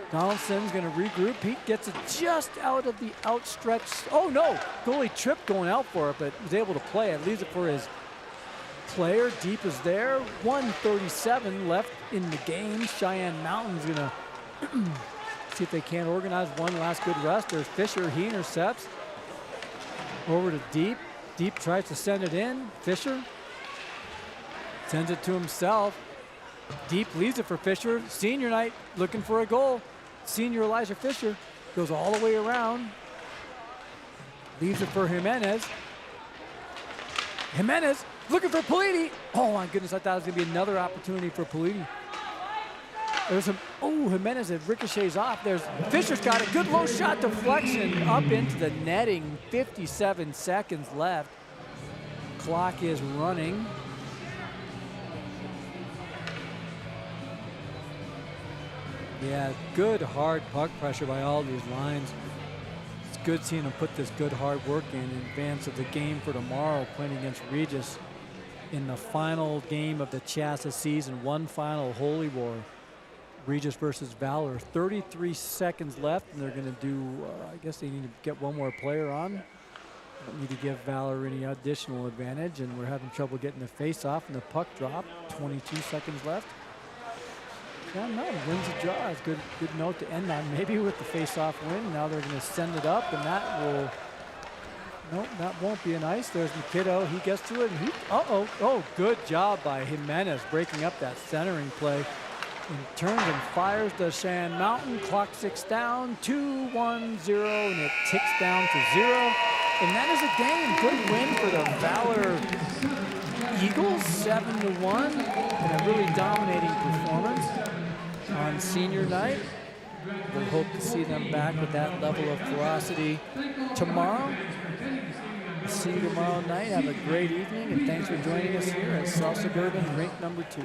Donaldson's gonna regroup. Pete gets it just out of the outstretched. Oh no, goalie tripped going out for it, but was able to play it. Leaves it for his player. Deep is there. 1:37 left in the game. Cheyenne Mountain's gonna see if they can't organize one last good rest. There's Fisher, he intercepts. Over to Deep. Deep tries to send it in. Fisher sends it to himself. Deep leaves it for Fisher. Senior night looking for a goal. Senior Elijah Fisher goes all the way around. Leaves it for Jimenez. Jimenez looking for Politi. Oh my goodness, I thought it was gonna be another opportunity for Politi. There's some, Jimenez, it ricochets off. There's, Fisher's got a good low shot deflection up into the netting. 57 seconds left. Clock is running. Yeah, good hard puck pressure by all these lines. It's good seeing them put this good hard work in advance of the game for tomorrow, playing against Regis in the final game of the Chassa season. One final Holy War. Regis versus Valor. 33 seconds left, and they're going to do, I guess they need to get one more player on. Don't need to give Valor any additional advantage, and we're having trouble getting the face-off and the puck drop. 22 seconds left. Cheyenne Mountain wins the draw. It's good note to end on. Maybe with the face-off win. Now they're going to send it up, and that will, nope, that won't be an ice. There's Mikito. He gets to it, and he, oh, good job by Jimenez breaking up that centering play. And turns and fires the Cheyenne Mountain. Clock ticks down. 2-1-0, and it ticks down to 0. And that is a game. Good win for the Valor Eagles, 7-1. And a really dominating performance on senior night. We'll hope to see them back with that level of ferocity tomorrow. See you tomorrow night. Have a great evening, and thanks for joining us here at South Suburban Rink number 2.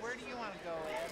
Where do you want to go, Ed?